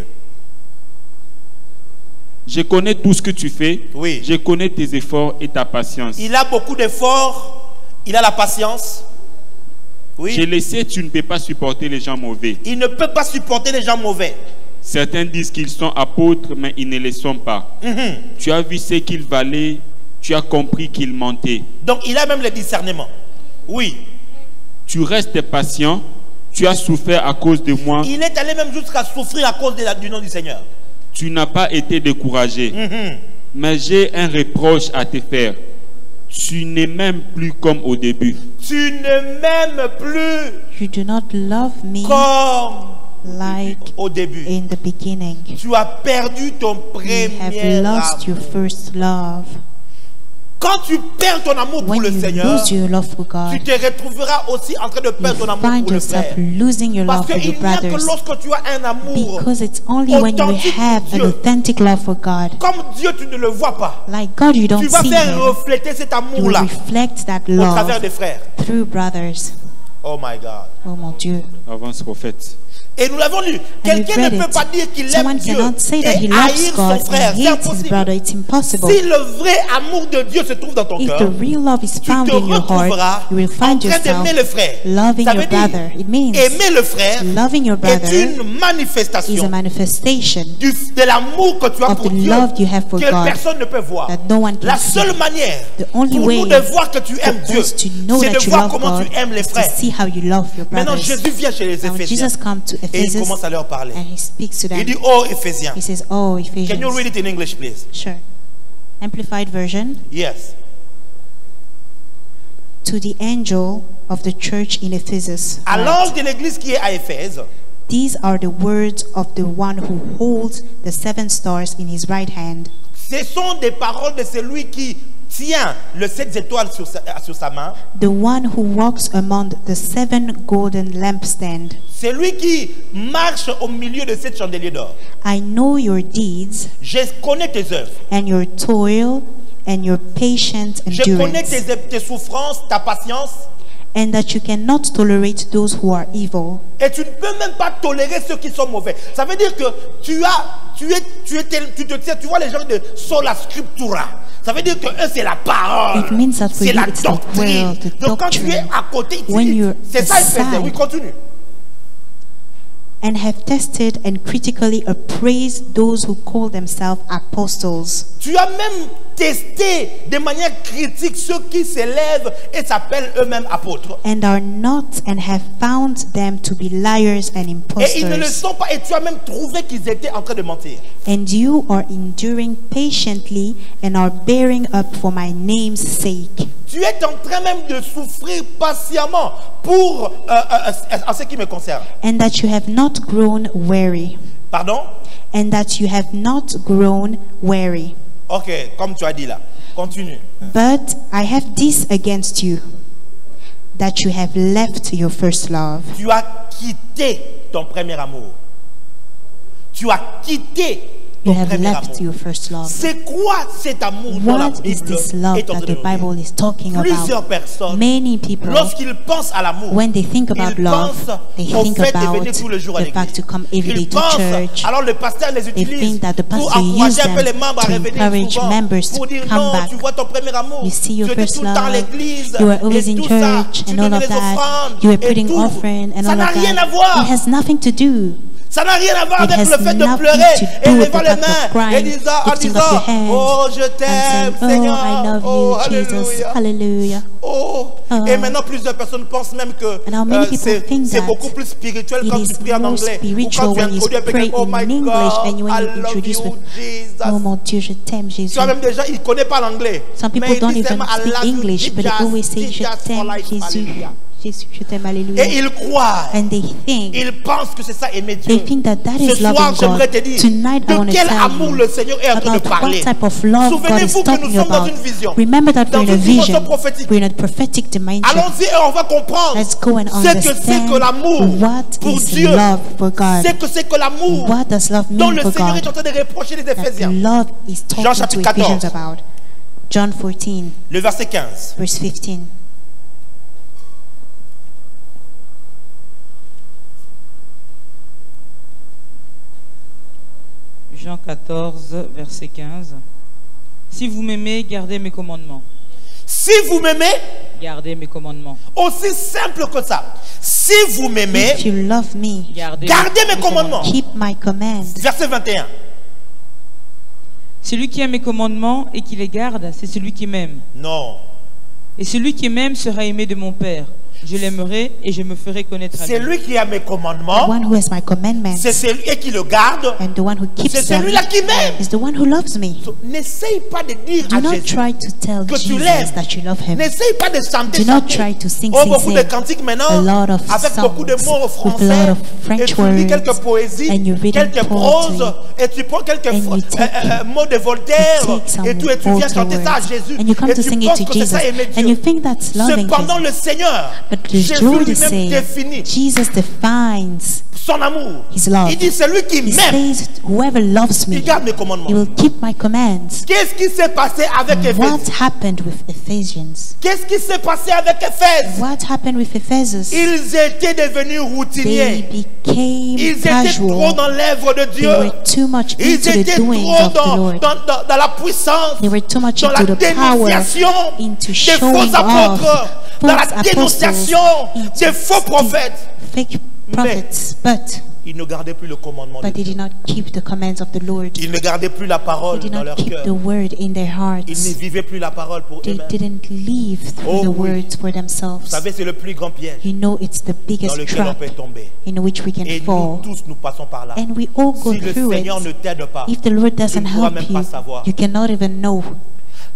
Je connais tout ce que tu fais. Oui. Je connais tes efforts et ta patience. Il a beaucoup d'efforts, il a la patience. Oui. Je le sais, tu ne peux pas supporter les gens mauvais. Il ne peut pas supporter les gens mauvais. Certains disent qu'ils sont apôtres, mais ils ne le sont pas. Tu as vu ce qu'ils valaient, tu as compris qu'ils mentaient. Donc il a même le discernement. Oui. Tu restes patient, tu as souffert à cause de moi. Il est allé même jusqu'à souffrir à cause du nom du Seigneur. Tu n'as pas été découragé. Mais j'ai un reproche à te faire. Tu n'es même plus comme au début. Tu ne m'aimes plus You do not love me comme like au début. in the beginning. Tu as perdu ton You premier have lost your amour. first love. Quand tu perds ton amour pour When le you Seigneur, lose your love for tu God, te retrouveras aussi en train de perdre ton you amour find pour le yourself frère. losing your Parce love for qu'il your n'y a que brothers. lorsque tu as un amour, Because it's only when you authentique have pour an Dieu. authentic love for God. comme Dieu tu ne le vois pas, Like God, you tu don't vas see faire Him. refléter cet You will amour-là reflect that au travers love des frères. through brothers. Oh my God. Oh mon Dieu. Avance, prophète. Et nous l'avons lu. And Quelqu'un we've ne read peut pas dire qu'il it. aime Someone Dieu cannot say that he et loves haïr son God frère. and C'est hates his impossible. brother. It's impossible. Si le vrai amour de Dieu se trouve dans ton If cœur, the real love is tu found te in your retrouveras heart, you will en find train yourself d'aimer le frère. loving Ça your veut dire, brother. It means aimer le frère loving your est brother une is a manifestation manifestation de l'amour que tu as of pour the Dieu love you have for que God personne ne peut voir. that no one La can see. seule manière The only pour nous way de voir que tu aimes for Dieu, us to know c'est that de you voir love comment God tu aimes les is to frères. see how you love your Maintenant, brothers. Jésus vient chez les Now Éphésiens Jesus comes to et il Ephesus commence à leur parler. and he speaks to Il them. dit, oh Éphésiens, He says, "Oh, can you Ephesians." read it in English, please? Sure. Amplified version. Yes. To the angel of the church in Ephesus, À write, l'ange de l'église qui est à Éphèse, these are the words of the one who holds the 7 stars in his right hand, ce sont des paroles de celui qui tient le 7 étoiles sur sa main, the one who walks among the 7 golden lampstands. celui qui marche au milieu de 7 chandeliers d'or. I know your deeds Je connais tes œuvres. and your toil and your patient Je connais endurance, tes souffrances, ta patience. and that you cannot tolerate those who are evil. Et tu ne peux même pas tolérer ceux qui sont mauvais. Ça veut dire que tu te tiens, tu vois les gens de sola scriptura. Ça veut dire que eux c'est la parole, It means that for c'est you la it's the doctrine. word, the Donc quand tu es doctrine. à côté, When you're c'est ça il faisait. aside. Oui, continue. And have tested and critically appraised those who call themselves apostles. Tu as même testé de manière critique ceux qui s'élèvent et s'appellent eux-mêmes apôtres. And are not, and have found them to be liars and Et ils ne le impostors. sont pas. Et tu as même trouvé qu'ils étaient en train de mentir. And you are enduring patiently and are bearing up for my name's sake. Tu es en train même de souffrir patiemment pour en ce qui me concerne. And that you have not grown weary. Pardon? And that you have not grown weary. Ok, comme tu as dit là. Continue. But I have this against you, that you have left your first love. Tu as quitté ton premier amour. Tu as quitté You ton have premier left amour. your first love. C'est quoi cet amour dont la What is Bible this love est en train that de the nous dire? Bible is talking Plusieurs about? personnes, Many people, lorsqu'ils pensent à l'amour, when they think about ils love, pensent they au think fait de about venir tous les jours à the fact l'église. to come every day Ils to pensent, church. alors le pasteur les They utilise think that the pour pastor encourager uses un peu les them membres à to revenir encourage souvent, members to pour dire come non, back. tu vois ton premier amour, You see your tu étais first tout le temps à love. l'église, You were always et in tout ça, church tu and all donnais of les that. offrandes, You were et putting tout. offering and Ça all n'a of rien à that. voir. It has nothing to do. Ça n'a rien à voir It avec has le fait de nothing pleurer to et do with levant the les fact of mains crying, et en lifting up disant, your hands oh je and t'aime saying, Seigneur, "Oh, I love oh you, Jesus, alléluia, hallelujah." oh. Oh. Et maintenant plusieurs personnes pensent même que And now many people think c'est that beaucoup plus spirituel it quand tu is pries en more anglais ou spiritual quand tu when you introduis avec pray quelqu'un, oh my in English God, and when I you love introduce you with, Jesus. "Oh mon Dieu, je t'aime, Jésus." Tu vois même des gens, ils ne connaissent pas l'anglais. Some people Mais ils don't disent even seulement, I speak love you, English, but they Jesus, always say, "Je Jesus for t'aime, life." Jésus. Alléluia. Jésus, je t'aime, hallelujah. Et ils croient. And they think, Ils pensent que c'est ça aimer Dieu. they think that Ce is soir, loving j'aimerais God. te dire Tonight, I want de to quel tell amour you le Seigneur est en train de about parler. what type of love God is Souvenez-vous que nous talking sommes dans about. une vision. Remember that Dans we're in a une dimension vision. prophétique. We're in a prophetic dimension. Allons-y et on va comprendre Let's go and ce que c'est understand que l'amour what pour is Dieu. love for God. C'est que c'est que l'amour What does love dont mean le for Seigneur est God? en train de reprocher les That Éphésiens. love is Jean talking to chapitre Ephesians 14. about. John 14, Le verset 15. verse 15. Jean 14, verset 15. Si vous m'aimez, gardez mes commandements. Si vous m'aimez, Gardez mes commandements. aussi simple que ça. Si vous m'aimez, If you love me, Gardez mes commandements. keep my command. Verset 21. Celui qui a mes commandements et qui les garde, c'est celui qui m'aime. Non. Et celui qui m'aime sera aimé de mon Père. Je l'aimerai et je me ferai connaître à C'est lui. lui qui a mes The commandements. one who has my commandments C'est celui qui le garde. and the one who C'est keeps them celui-là qui m'aime. is the one who loves me. N'essaye pas de dire Do à not Jésus try to tell que tu Jesus l'aimes. that you love him. N'essaye pas de chanter. Do not try to sing, Oh, sing, beaucoup de sing. cantiques maintenant, A lot of avec beaucoup de songs mots with a français, lot of et French tu lis quelques words, poésies, and you read quelques poetry, proses, et tu prends quelques and you take mots de Voltaire, you take some et tu viens Voltaire chanter ça à words, Jésus, and you come et to tu sing it penses to que c'est Jesus, ça aimer and you Dieu. think that's loving Cependant, Jesus. le Seigneur, But the Jésus Lord is lui-même saying, définit Jesus defines son amour. his love. Il dit, celui qui He m'aime, says, whoever loves me, il garde mes commandements. he will keep my commands. Qu'est-ce qui s'est passé avec What Éphèse? happened with Ephesians? Qu'est-ce qui s'est passé avec Éphèse? What happened with Ephesus? Ils étaient devenus They routiniers. became Ils étaient trop casual. dans l'œuvre de They Dieu. were too much Ils into the étaient doings trop of the Lord. dans la puissance, They were too much dans la into the power, dénonciation into des showing faux apôtres, off, dans la false dénonciation apostles, des faux prophètes. fake prophets. But Ils ne gardaient plus le commandement de they Dieu. did not keep the commands of the Lord. Ils ne gardaient plus la They parole did dans not leur keep cœur. the word in their Ils hearts. ne vivaient plus la parole pour They eux-mêmes. didn't live through Oh the oui. words for Vous themselves. savez, c'est le plus grand piège You know it's the dans biggest lequel on trap peut tomber. in which we can Et nous fall. tous, nous passons par là. And we all go Si le through Seigneur ne it. t'aide pas, If the Lord doesn't ne pourras help même you, pas savoir. you cannot even know.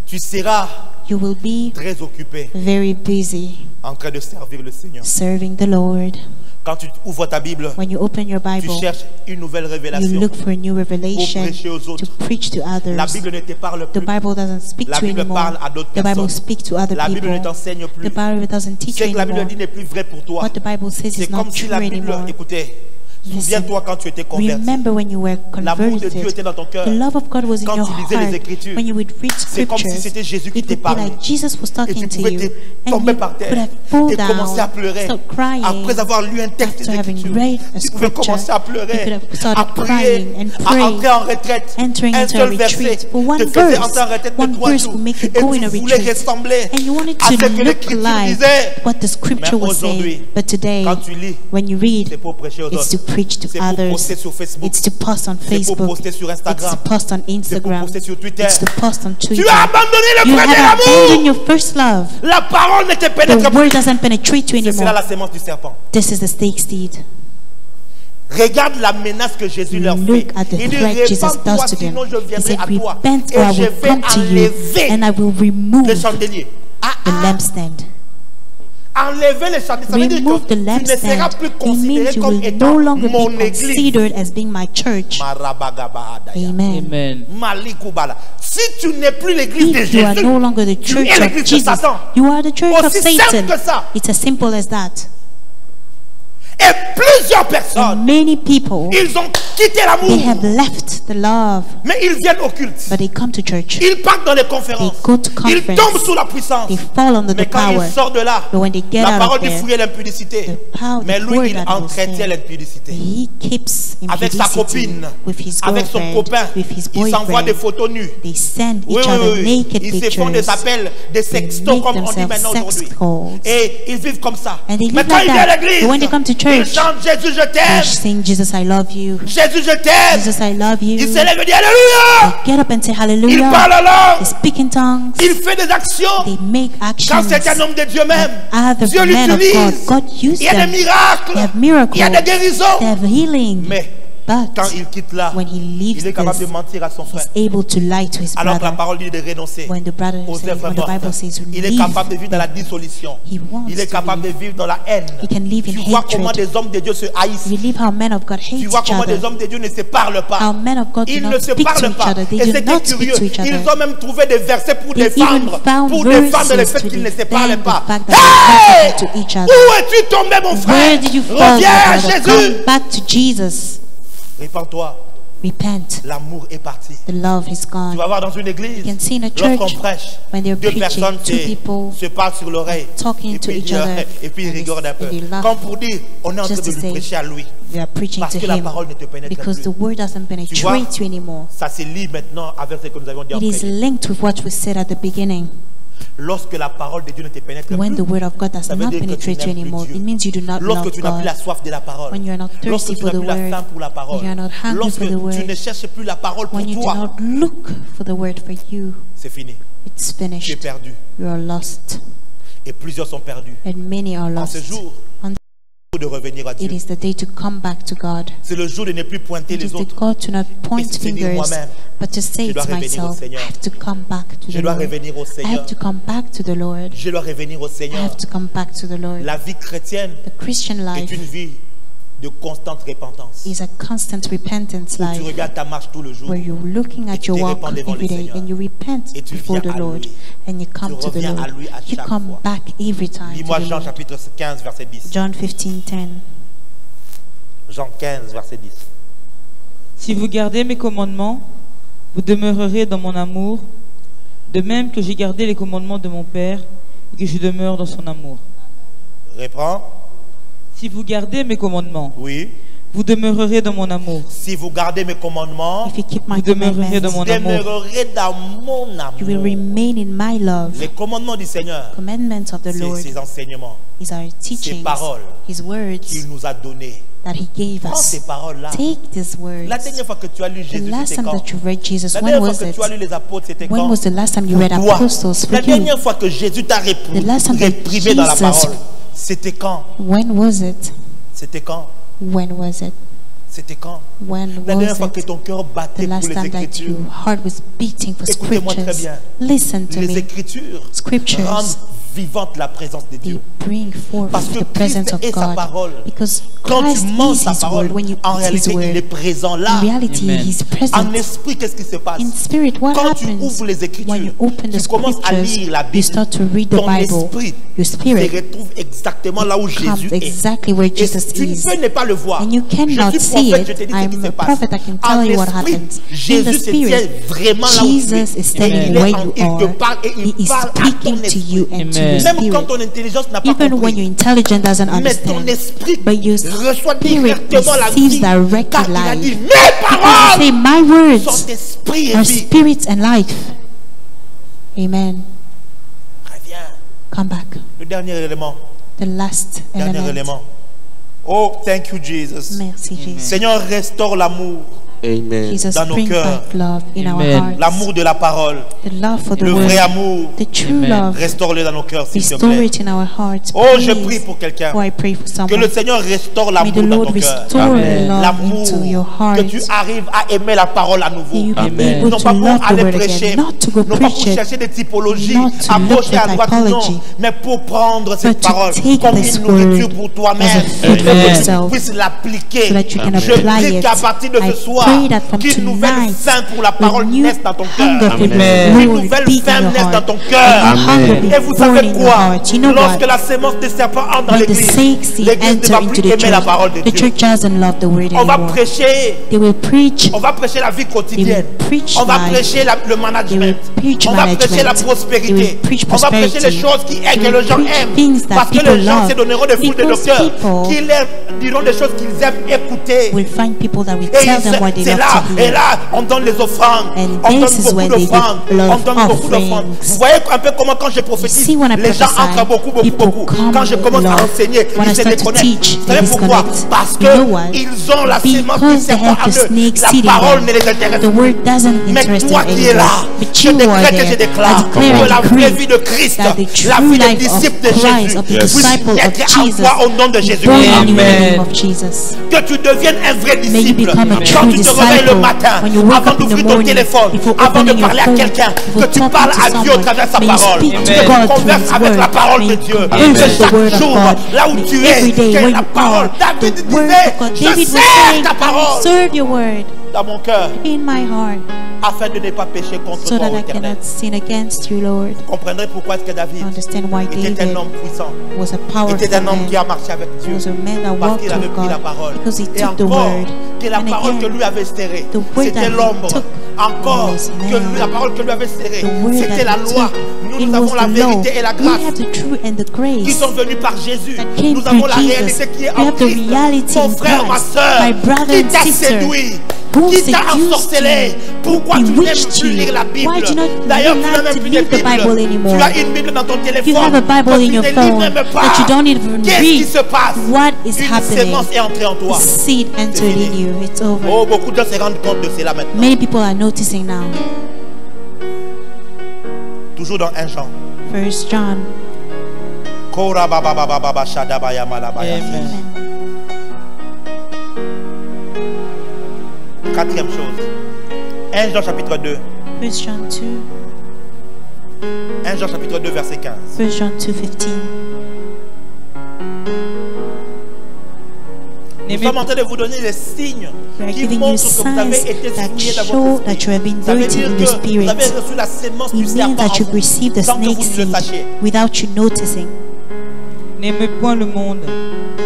tu seras You will be très occupé very busy en train de servir le Seigneur. serving the Lord. Quand tu ouvres ta Bible, When you open your tu Bible, cherches une nouvelle you révélation. look for a new revelation prêcher aux autres. to preach to La others. Bible ne te parle The plus. Bible doesn't speak La to you Bible anymore. parle à d'autres The Bible personnes. speaks to other La Bible ne people. t'enseigne plus. The Bible doesn't teach Ce you que la Bible anymore. dit n'est plus vrai pour toi. What the Bible says C'est is comme not si true la Bible, anymore. écoutez, souviens-toi quand tu étais converti. Remember when you were L'amour de Dieu converted. était dans ton cœur. The love of God was in Quand your tu lisais les heart. Écritures, When you would read c'est comme si scriptures, c'était Jésus qui it te would be parlait. like Jesus was Et talking tu to pouvais you. te And tomber you par could terre have fall et commencer à down, pleurer. start crying. Après avoir lu un texte After having d'écriture, read a tu pouvais scripture, commencer à you could pleurer, have à started prier, crying and à pray, entrer en retraite. entering Un into a seul verset retreat. For one te faisait verse, entrer en retraite de one 3 verse jours. will make you Et go in a tu voulais retreat. ressembler And you wanted à ce to que look l'Écriture like disait. what the scripture Mais was saying. aujourd'hui, But today, quand tu lis, when you read, c'est pour prêcher aux it's to autres. preach to C'est pour others. poster sur Facebook. It's to post on C'est pour Facebook. poster sur It's Instagram. to post on C'est pour Instagram. poster sur Twitter. It's to post on Twitter. Tu as abandonné le You premier have abandoned amour. your first love. La parole ne te The pénètre plus. word doesn't penetrate you C'est cela anymore. la sémence du serpent. This is the snake seed. Regarde la menace que Jésus leur fait. Look at the Il dit, threat Jesus répands-toi, does to them. sinon je He viendrai said, à toi. repent Et or I je will vais come to you enlever and I will remove le chandelier. the lampstand. Enlever le chandelier. Ça veut dire Remove que the tu ne seras lampstand. plus It considéré means you comme will étant no longer mon be église. considered as being my church. Marabagabahadaya. Amen. Amen. Malikubala. Si tu n'es plus l'église de If you are Jésus, no longer the tu church es of l'église de Jesus, Satan. you are the church of Aussi simple Satan. que ça. It's as simple as that. Et plusieurs personnes, And many people, ils ont quitté they l'amour, have left the love, mais ils viennent au culte. but they come to church. Ils partent dans les conférences. They go to Ils conference. tombent sous la puissance. They fall under Mais the quand power. ils sortent de là, But when they get la out parole of dit there, fouiller l'impudicité. the power, Mais the lui, word il that will entretient say, l'impudicité. he keeps Avec sa impudicity copine, with his avec son girlfriend, copain, with his ils s'envoient des boyfriend. photos nues. They send Oui, each oui, other oui. naked Ils se font des pictures. appels, des sextos, make comme on dit themselves maintenant sex aujourd'hui. calls. Et ils vivent comme ça. And they Mais live quand like ils viennent à that. l'église, But when they come to ils church, chantent Jésus, je they t'aime. sing Jesus, I love you. Jésus, je t'aime. Jesus, I love you. Il se lève et dit Alléluia. They get up and say Il hallelujah. parle en They langue. speak in tongues. Il fait des actions. They make Quand actions. c'est un homme de Dieu même, Other Dieu men of God, l'utilise. God used Il y a des them. miracles. They have miracles. Il y a des guérisons. They have healing. Mais But quand il quitte là, when he leaves il est capable de this, mentir à son frère. he's able to lie to his Alors que la brother. parole dit de renoncer When the brother aux says, œuvres when the Bible mortes. says, Il est leave, capable de vivre dans la dissolution. he wants Il est to capable de leave. vivre dans la haine. He can live in Tu vois comment hatred. des hommes de Dieu se haïssent. We live how men of God hate Tu vois each comment other. des hommes de Dieu ne se parlent How pas. men of God do Ils ne not se speak to parlent each pas. other. They Et do c'était not speak curieux. to each Ils other. ont même trouvé des versets pour They défendre, even found pour défendre le verses fait to qu'ils ne se defend parlaient the pas. fact that Hey! they don't talk to each other. Où es-tu tombé, mon frère? Where did you fall, Reviens à my brother? Jésus. Come back to Jesus. Répands-toi. repent. l'amour est parti. The love is Tu gone. vas voir dans une église, You can see in a lorsqu'on church, prêche, when they're deux preaching, personnes two people se parlent sur l'oreille talking et to puis, each other, et puis ils and rigolent un peu. they laugh. Comme pour dire, on est en train Just de to lui say, prêcher à lui. we are preaching Parce to que la him parole ne te pénètre because the plus. word doesn't Tu vois, penetrate you anymore. ça se lie maintenant avec ce que nous avions dit en It is premier. linked with what we said at the beginning. Lorsque la parole de Dieu ne te pénètre When plus, the word of God does ça veut not dire que tu penetrate you n'aimes plus anymore, Dieu. it means you do not Lorsque love tu n'as plus God. la soif de la parole, When you are not lorsque thirsty tu for n'as the plus la word, faim pour la parole, when you are not hungry lorsque for the tu word, ne cherches plus la parole pour when you do toi, not look for the word for you, c'est fini. it's Tu es finished. perdu. You are lost. Et plusieurs sont perdus. And many are En ce lost. jour, On de revenir à It Dieu. is the day to come back to God. C'est le jour de ne plus pointer It les is the autres. God to not point se dire fingers, moi-même, but to say je dois to revenir au myself, I Seigneur. have to come back to Je the dois Lord. revenir au I Seigneur. have to come back to the Lord. Je dois revenir au I Seigneur. have to come back to the Lord. La vie chrétienne The Christian est life une vie de constante repentance. is a constant repentance Où tu life regardes ta marche tout le jour. where you're looking Et at tu your te walk répands devant every le day Seigneur. and you repent Et tu before viens the à Lord lui. and you come to the reviens à Lord. lui à You chaque come fois. back every time to Lis-moi the Jean Lord. chapitre 15 verset 10. John 15:10. Jean 15 verset 10. Si vous gardez mes commandements, vous demeurerez dans mon amour, de même que j'ai gardé les commandements de mon Père et que je demeure dans son amour. Reprends. Si vous gardez mes commandements, Oui. vous demeurerez dans mon amour. Si vous gardez mes commandements, If you keep my Vous demeurerez dans commandments, mon vous amour. demeurerez dans mon you will amour. remain in my love. Les commandements du Seigneur, Commandments of the c'est Lord ses enseignements is our teachings, paroles His words qu'il nous a donnés. that He gave Prends ces us. paroles-là. Take these words. La dernière fois que tu as lu The Jésus, last c'était time quand? that you read Jesus, La when dernière was fois que it? tu as lu les apôtres, c'était When quand? was the last time you read Pour toi. Apostles for La you? dernière fois que Jésus t'a The last time that réprimé dans la Jesus- parole, c'était quand? When was it? C'était quand? When was it? C'était quand? When La dernière was fois que it? ton cœur The battait pour last les time that Écritures. your heart was beating for Écoutez-moi très scriptures. bien. Listen to Les me. Écritures Scriptures, rendent vivante la présence de they Dieu. bring forth Parce que the presence Christ of est sa God. parole. Because Quand Christ tu manges is sa His parole, word. When you en eat His réalité, il est word, présent in là. reality, Amen. He's En present. esprit, qu'est-ce qui se passe? In spirit, what Quand tu happens ouvres les Écritures, when you open the tu commences à scriptures? lire la You Bible, start to read the ton Bible. esprit Your se spirit retrouve exactement là où Jésus comes est. exactly where Et Jesus tu ne is. peux ne pas le voir. And you cannot Je suis see prophète, je te it. dis ce qui I'm se a passe. prophet. I can En tell you what esprit, happens. In the Jésus se tient spirit, vraiment là où tu es. Jesus is Et standing il est where en- you il te are. parle et il He is parle à ton speaking to esprit. you and to Amen. your Même quand spirit. ton intelligence n'a pas Even when your compris, intelligence doesn't mais ton understand, esprit but your reçoit spirit directement la receives vie. directly Car il a dit, life. mes Because paroles you say, my words sont esprit et are vie. spirit and life. Amen. Reviens. Come back. Le dernier élément. The last Dernier element. élément. Oh, thank you, Jesus. Merci, Jesus. Seigneur, restaure l'amour. Amen. Jesus, Dans nos bring cœurs. back love in our Amen. hearts. L'amour de la parole. The love for the Le word. vrai amour. The true Amen. love. Restaure-le dans nos cœurs, s'il te Restore plaît. it in our hearts. Oh, je please. prie pour quelqu'un. Oh, I pray for Que someone. le Seigneur restaure May the l'amour dans Lord ton cœur. restore Amen. love L'amour. into your heart. Que tu arrives à aimer la parole à nouveau. That you be Amen. able Non to pas pour love the aller word prêcher, again, not to go non pas pour preach it, chercher des typologies not to à look gauche et à for droite, non, typology, mais pour prendre cette but to parole take comme this une nourriture word pour toi-même, as a food for que tu yourself, puisses l'appliquer. so that you can Je apply prie it. qu'à partir de I ce soir, pray that from qu'une nouvelle tonight, faim pour la parole a new naisse dans ton hunger cœur. for the Amen. Une Lord nouvelle be in faim your naisse dans heart. ton A cœur. new hunger be Et vous born savez in your quoi? heart. You know Lorsque what? la sémence de serpent entre dans When the l'église, seed l'église ne enter va into plus the aimer la parole de church, the Dieu. church doesn't love the word On va anymore. prêcher. They will preach. On va prêcher la vie quotidienne. They will preach On va life. prêcher le management. They will preach On va management. prêcher la They prospérité. will preach On va prêcher les prosperity. choses que They les will gens preach aiment. things that Parce que people les gens love. se donneront des fruits de leur Because cœur. people Qui leur diront des choses qu'ils aiment écouter. will find people that will Et tell them what they c'est love là, to et hear. là, on donne les offrandes. And On donne this is beaucoup when they d'offrandes. give love On donne beaucoup d'offrandes. offerings. Vous voyez un peu comment quand je prophétise, see when I les gens prophesy, entrent beaucoup. people come Quand je commence à love. enseigner, When I ils se start to déconnectent. teach, Vous they savez pourquoi? disconnect. Parce You know what? qu'ils ont la sémence du Because they serpent have en the eux. snake La seed in parole them. ne les intéresse The plus. word doesn't Mais interest toi them qui es là, anymore. But je you are décrète et je there. déclare I declare que and la vraie vie decree de Christ, that the la true vie des life disciples de of Christ, Jésus, of the puisse disciple of naître en Jesus, toi au nom de Jésus. born in you in the Amen. name of Jesus. Que tu deviennes un vrai May you disciple. become a Quand true tu te réveilles le disciple. matin, When you wake avant up in the d'ouvrir ton morning, téléphone, before avant de opening your parler à phone, quelqu'un, before que tu talking parles to à Dieu au someone, travers de sa may you parole. speak Que to tu God through converses His avec word. la parole May de you Dieu. converse Que with the word chaque of jour, God. là où May tu every es, day que when la you parole. are, David the word disait, of God. je David was sers saying, ta I parole. serve your word. dans mon cœur in my heart, afin de ne pas pécher contre so toi, that ô I Éternel. cannot sin against you, Lord. Vous comprendrez pourquoi est-ce que David Understand why était un David homme puissant. was a powerful Était un homme qui man. a marché avec He Dieu. was a man that Parce walked qu'il avait with pris la God, parole. because he Et took the encore, word. que la And parole que again, lui avait serrée, the word c'était that he l'ombre. took Encore, was que man. la parole que lui avait serrée, The word c'était that la he loi. took, Nous, it nous was avons la the law. vérité et la We grâce have the truth and the qui grace sont venus par Jésus. that came Nous through avons la Jesus. réalité qui est We en have the Christ. reality Mon in frère, ma Christ. soeur, My brother qui and t'a sister, séduit, who qui t'a seduced ensorcelé. you, Pourquoi tu n'aimes bewitched plus you. lire la Bible? Why do you not D'ailleurs, tu like n'as même to plus de read the Bible Bible. anymore? Tu as une Bible dans ton téléphone. You have a Bible que in tu your ne lis phone même pas. that you don't even Qu'est-ce qui read. se passe? What is Une happening? sémence est entrée en toi. The seed entered fini. in you. It's over. Oh, beaucoup de gens se rendent compte de cela maintenant. Many people are noticing now. Toujours dans 1 Jean. 1 John. Kora baba baba baba shadabaya malabaya. Amen. Quatrième chose. 1 Jean chapitre 2. 1 John 2. 1 Jean chapitre 2 verset 15. 1 John 2:15. Nous N'aimez sommes en train de vous donner les signes We are qui giving you montrent que vous avez signs été that souillés dans show votre that you have been esprit. Ça veut dirty dire in que your vous spirit. avez reçu la sémence du It means serpent that en you've vous, received the sans que snake vous ne le seed sachiez. without you noticing. N'aimez point le monde,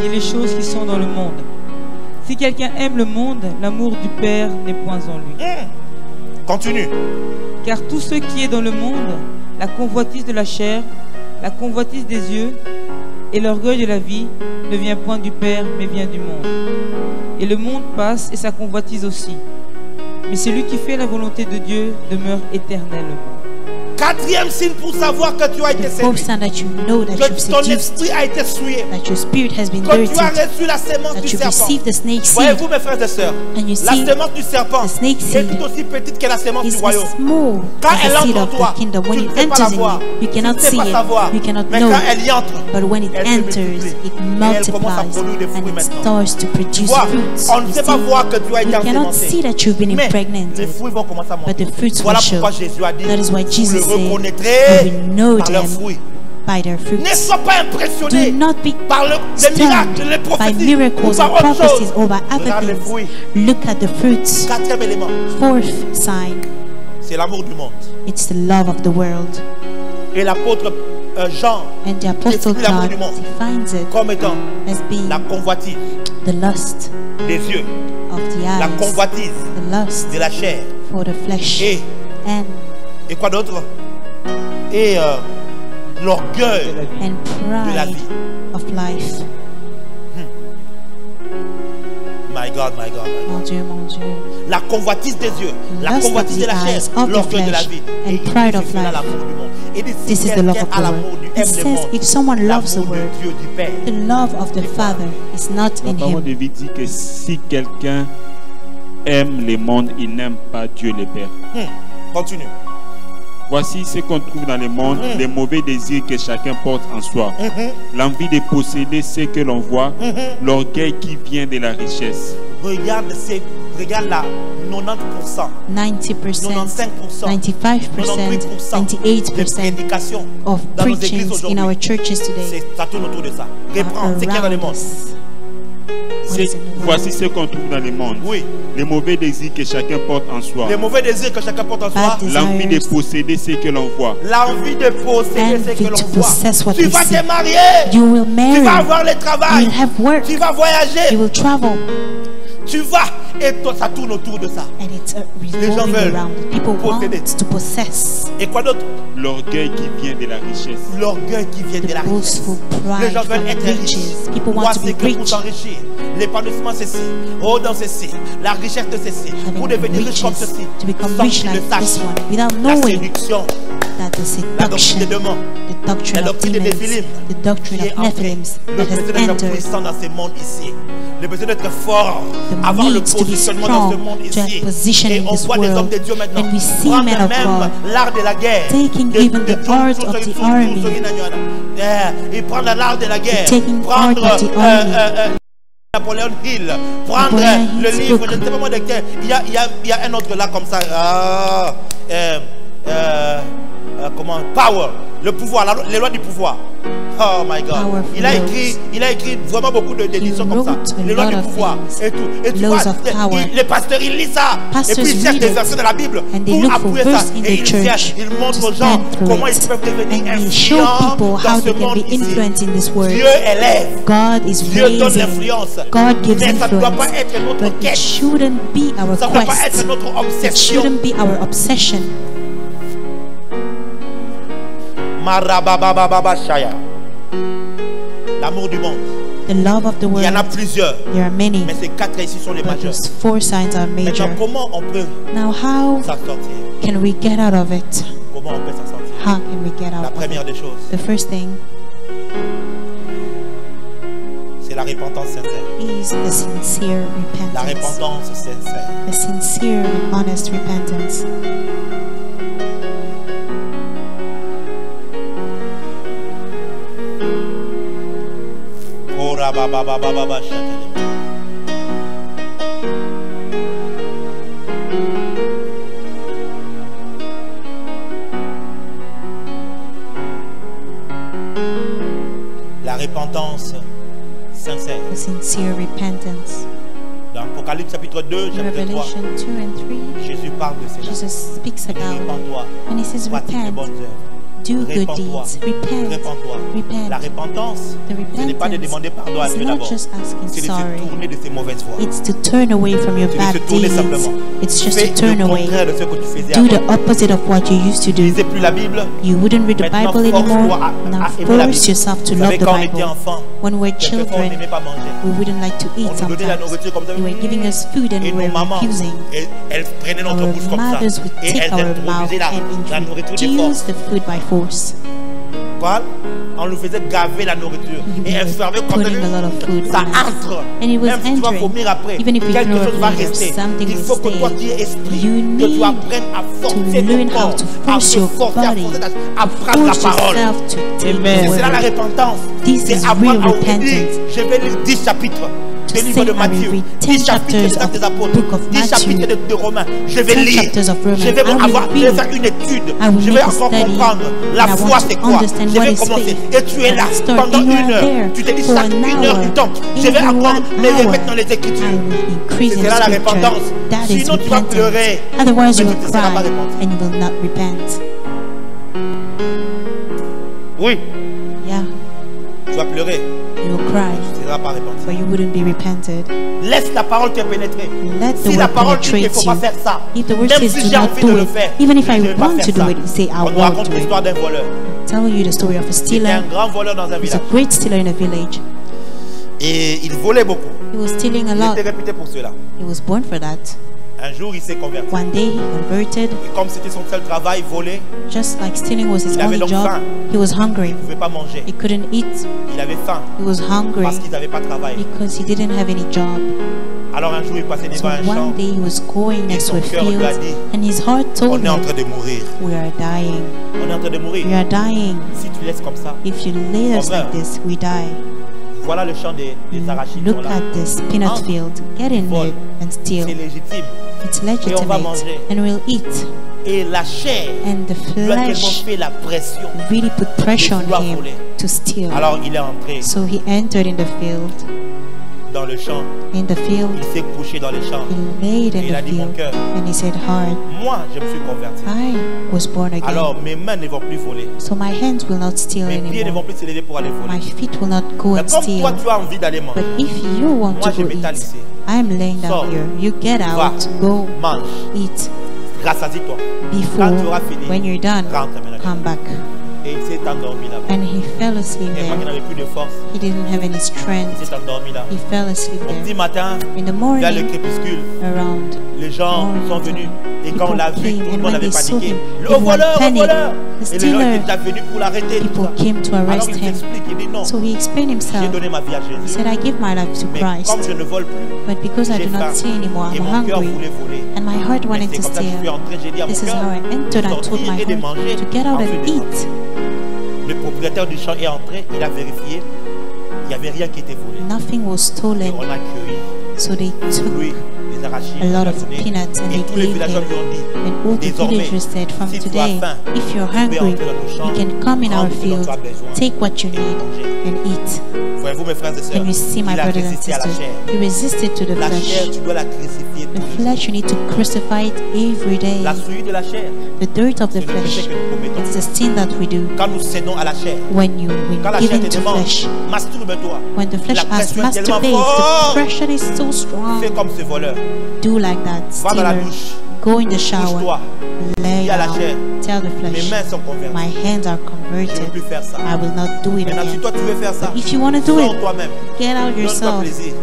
ni les choses qui sont dans le monde. Si quelqu'un aime le monde, l'amour du Père n'est point en lui. Continue. Car tout ce qui est dans le monde, la convoitise de la chair, la convoitise des yeux et l'orgueil de la vie, ne vient point du Père, mais vient du monde. Et le monde passe et sa convoitise aussi. Mais celui qui fait la volonté de Dieu demeure éternellement. Quatrième signe pour savoir que tu as été The fourth séduit. sign that you know that you've Que ton seduced, esprit a été souillé. that your spirit has been Que tu as dirtied, reçu la sémence that du you've serpent. received the snake seed. Voyez-vous mes frères et sœurs, And you la see, sémence du serpent the snake est seed tout aussi petite que la sémence is du as royaume. small Quand as elle the seed entre en of toi, the kingdom. tu When ne it peux pas la enters in voir, you, you tu cannot ne sais see pas it, savoir. you cannot Mais know quand it. elle y entre, But when it elle se enters, multiplie. it Et elle commence à multiplies produire des fruits and it maintenant. starts to Tu produce vois, fruits. on ne You sait pas see, voir que tu as été you cannot ensémencé. see that you've been Mais les impregnated, fruits vont commencer à but monter. the fruits Voilà will show. pourquoi Jésus a dit, That is why vous Jesus le said, reconnaîtrez you will know par leurs them fruits. by their Ne fruits. sois pas impressionné Do not be par les miracles, les stunned by prophéties miracles ou and par autre prophecies chose. or by other Regarde les things. fruits. Look at the fruits. Quatrième élément, Fourth sign, c'est l'amour du monde. it's the love of the world. Et l'apôtre Jean And the Apostle définit l'amour John du monde defines it comme étant as being la convoitise the lust des yeux, of the la eyes, convoitise the lust de la chair for the flesh, et, and quoi d'autre? Et l'orgueil and de la pride vie. of life. My God, my God, my God. Mon Dieu, mon Dieu. La convoitise des yeux, la Lust of convoitise the de la chair, eyes, of the l'orgueil de la flesh, vie. and Et il pride dit, of c'est cela life. l'amour du monde. Et dit, This si is the love quelqu'un of a the l'amour world. du It aime le says monde, if someone loves the l'amour world, de Dieu, du Père. the love of the Father is not La in parole de him. Dieu dit que si quelqu'un aime le monde, il n'aime pas Dieu le Père. Continue. Voici ce qu'on trouve dans le monde, les mauvais désirs que chacun porte en soi. L'envie de posséder ce que l'on voit, l'orgueil qui vient de la richesse. Regarde là, 90%, 90%, 95%, 95%, 98% de 98% prédications of dans nos églises preachings in our aujourd'hui, churches today ça tourne autour de ça. Reprends, are c'est qu'il y a dans le around monde. us. What is in the world? Voici ce qu'on trouve dans le monde. Oui, Les mauvais désirs que chacun porte en soi. les mauvais désirs que chacun porte en soi, Bad L'envie de desires, posséder ce que l'on voit. l'envie de posséder ce envy que to l'on voit. possess what Tu we vas see. te marier, You will tu marry, vas avoir le you travail, will have work, tu vas voyager, you will travel, tu vas, et toi ça tourne autour de ça. and it's gens revolving veulent around. People want posséder. to possess. Et quoi d'autre? L'orgueil qui vient de la richesse. L'orgueil qui vient de la The richesse. boastful Les pride gens veulent from être riches. riches. People Voir want to ce be que pour rich, s'enrichir. L'épanouissement ceci. Oh dans ceci. La richesse de ceci. Pour having devenir riche comme riches, ceci. to become Sans rich qu'ils le like this sachent. one, without La knowing séduction. that the La doctrine des seduction, démons. the doctrine La of doctrine des demons, Néphilim. the doctrine Qui est of entrée. Nephilims Le that besoin has d'être entered, puissant dans ce monde ici. Le besoin d'être fort. the Avoir le need to be positionnement dans ce strong, monde to have ici. position Et in on this voit des hommes world. de Dieu maintenant. And we see Prendre men of même God l'art de la guerre. taking even the art of the army. Et prendre l'art de la guerre. Taking Prendre art of the army. Napoléon Hill. Prendre Napoleon le Hill's livre. book. Je ne sais pas moi de quel. Il y a un autre là comme ça. Comment? Power. Le pouvoir. Les lois du pouvoir. Oh my God. Powerful Il a écrit vraiment beaucoup d'éditions He comme ça. wrote a Les lois lot du of pouvoir things. et tout. Et tu Laws vois, of power. les pasteurs, ils lisent ça. Pastors Et puis ils cherchent read des it, versets de la Bible and they pour look for appuyer ça. verse in Et the ils church cherchent, ils montrent to aux gens stand through comment it. ils peuvent devenir And he show influents people dans how ce they can monde be ici. influenced in this world. Dieu élève. God is Dieu donne raising. l'influence. God gives Mais ça ne doit influence. pas être notre But it quête. shouldn't be our Ça ne doit pas être quest. notre It obsession. shouldn't be our obsession. Marababababashaya. L'amour du monde. The love of the Il y en a world. plusieurs. There are many, Mais ces quatre ici sont les but majeurs. those 4 signs are major. Maintenant, comment on peut Now, how s'en sortir? can we get out of it? Comment on peut s'en sortir? How can we get La out of première it? des choses, The first thing c'est la repentance sincère. is the sincere La repentance. repentance sincère. The sincere and honest repentance. La repentance sincère. The sincere repentance. Dans Apocalypse chapitre 2, In chapitre 3, Revelation 2 and 3, Jésus parle de cela. Jesus speaks Il dit, about it. repens-toi, And he says, pratique les repent, bonnes œuvres. do good Repens-toi, deeds, repent, repens-toi. La repent. repentance, The ce n'est pas de repentance demander pardon à is Dieu not d'abord. just asking C'est de se sorry. tourner de ses mauvaises voies. It's to turn away from your C'est de bad se tourner deeds. simplement. It's just Fais to turn le away. contraire de ce que tu faisais Do the avant. opposite of what you used to Tu do. lisais plus la Bible. You wouldn't read the Maintenant, Bible anymore. force-toi à Now aimer la force Bible. yourself to Vous love savez, the quand on était Bible. enfant, When we were quelquefois on children, n'aimait pas manger. we wouldn't like to eat On nous donnait la sometimes. nourriture comme ça. They were giving us food and Et we nos were mamans, refusing. elles prenaient notre Our bouche comme ça. mothers would Et take elles our mouth introduisaient la and nourriture des introduce forces. the food by force. Quoi? On nous faisait gaver la nourriture. Et elles servaient comme Putting a lot of food ça on us. entre. And it was Même si tu vas entering. vomir après, Even if you quelque throw chose up va later, rester. something Il will faut que stay. toi qui es esprit, You que tu need apprennes à forcer learn ton how corps, to à force te your forcer, à body, forcer à prendre la Force parole. yourself to take Amen. the C'est là la word. repentance. This C'est is apprendre real à ouvrir. repentance. Je vais lire 10 chapitres To du livre say de I will Matthieu, read 10 10 chapitres des chapters Actes des of Apôtres, book of 10 chapitres Matthew, de Romains. Je vais 10 lire. chapters of Romans. Je vais I will faire read. une étude. I will Je vais make a encore study, comprendre la and I foi want c'est to quoi. understand Je what vais is commencer. faith. Et tu es And là I start, pendant and you are une heure. there Tu te dis for chaque an une heure hour. du temps. Je vais Every encore 1 les hour, remettre dans les Écritures. I will increase C'est in là la scripture. repentance. That is Sinon, tu vas repentance. pleurer, Otherwise, you mais will tu ne seras pas cry repenti. and you will not repent. Oui, Yeah, tu vas pleurer. you will cry, Tu ne seras pas repenti. but you wouldn't be repented. Laisse la parole te pénétrer. Let the Si la word parole dit qu'il ne penetrate faut pas you. faire ça, If the word même says si do j'ai not envie de do le it, faire, even if je I ne vais pas want to faire do ça. it, you say I On nous won't raconte do it. l'histoire d'un voleur. Tell you the story of a Il était stealer. un grand voleur dans un He was village. a great stealer in a village. Et il volait beaucoup. He was stealing a Il lot. était réputé pour cela. He was born for that. Un jour, il s'est converti. One day he converted. Et comme c'était son seul travail, voler, Just like stealing was his Il avait only donc job, faim. he was hungry. il ne pouvait pas manger. He couldn't eat. Il avait faim He was hungry parce qu'ils n'avaient pas travaillé. because he didn't have any job. Alors un jour, il passait So devant un champ. one day he was going next to a son cœur lui a field, dit, and his heart told On est en him, train de mourir. "We are dying. On est en train de mourir. We are dying. Si tu laisses comme ça, If you leave us like this, we die." voilà le champ des arachides. Look Là. at this peanut Entre. field. Get in Vole. it and steal. C'est légitime. It's Et on va legitimate, manger. and we'll eat. Et la chair And the lui a tellement flesh fait la pression. really put pressure de on vouloir him voler. to steal. Alors il est entré So he entered in the field. dans le champ. In the field, Il s'est couché dans les champs. he laid Et il in a the dit, mon field, cœur, and he said, "Heart, moi, je me suis converti. I was born again. Alors mes mains ne vont plus voler. So my hands will not steal Mes pieds ne vont anymore. plus se lever pour aller voler. My feet will not go Mais and comme steal. toi, tu as envie d'aller But manger, if you want moi, to je go m'étale eat, ici. I'm laying Sors. down here. You get Va. out, go, Mange. eat. Rassasie-toi. Before, Quand tu auras fini, when you're done, rentre maintenant. come back. Et il s'est endormi là-bas. And he fell asleep Et moi qui there. n'avais plus de force, He didn't have any il strength. s'est endormi là. He fell asleep Au petit there. matin, In the vers le morning, crépuscule, around les gens morning sont venus. Et people quand on l'a vu, came, tout le and monde when avait they saw paniqué. him, Le everyone voleur, le panicked. voleur. The Et les gens stealer. étaient déjà venus pour l'arrêter. People came to Alors arrest il him. s'explique, il dit non. So he explained J'ai himself. donné ma vie à He Jésus. said, "I give my life to Mais comme Christ, je ne vole plus, but because I j'ai do not faim. see anymore, Et I'm mon cœur hungry, voulait voler. and my heart Mais wanted c'est to comme ça que je suis steal. entré. J'ai dit à mon This is cœur how I entered. I told sortir my et de heart manger. to get out Ensuite and de eat." manger. Le propriétaire du champ est entré, il a vérifié. Il n'y avait rien qui était volé. Nothing was Et stolen, on a cueilli so they fruits took des des arachides. a lot il a of donné. peanuts, and Et they tous les gave villageois him. lui ont dit, And all the désormais, villagers said, from si tu as today, faim, if you're tu peux hungry, entrer dans nos champs, you can come in prendre our ce dont field, tu as besoin take what you et need, manger. and eat. Voyez-vous mes frères et sœurs, Can you see my il a brothers and résisté à la sisters? chair. He resisted to the La chair, flesh. tu dois la crucifier The tous les jours. flesh, you need to crucify it every day. La souillure de la chair, The dirt of the c'est le péché flesh, que nous commettons. it's the sin that we do. Quand nous cédons à la chair, When you quand la give chair in te to demande, flesh, masturbe-toi. when the flesh La asks, pression est tellement masturbate, forte. the pressure is so strong. Fais comme ce voleur. Do like that, Va dans la stealer. douche. Go in the shower, Couche-toi. lay Dis à la chair, down, tell the mes flesh, mains sont converties. my hands are Je ne veux converted, plus faire ça. I will not do it Maintenant, si again. toi tu veux faire ça, If you want to do sors it, toi-même. get out Donne-toi yourself, plaisir.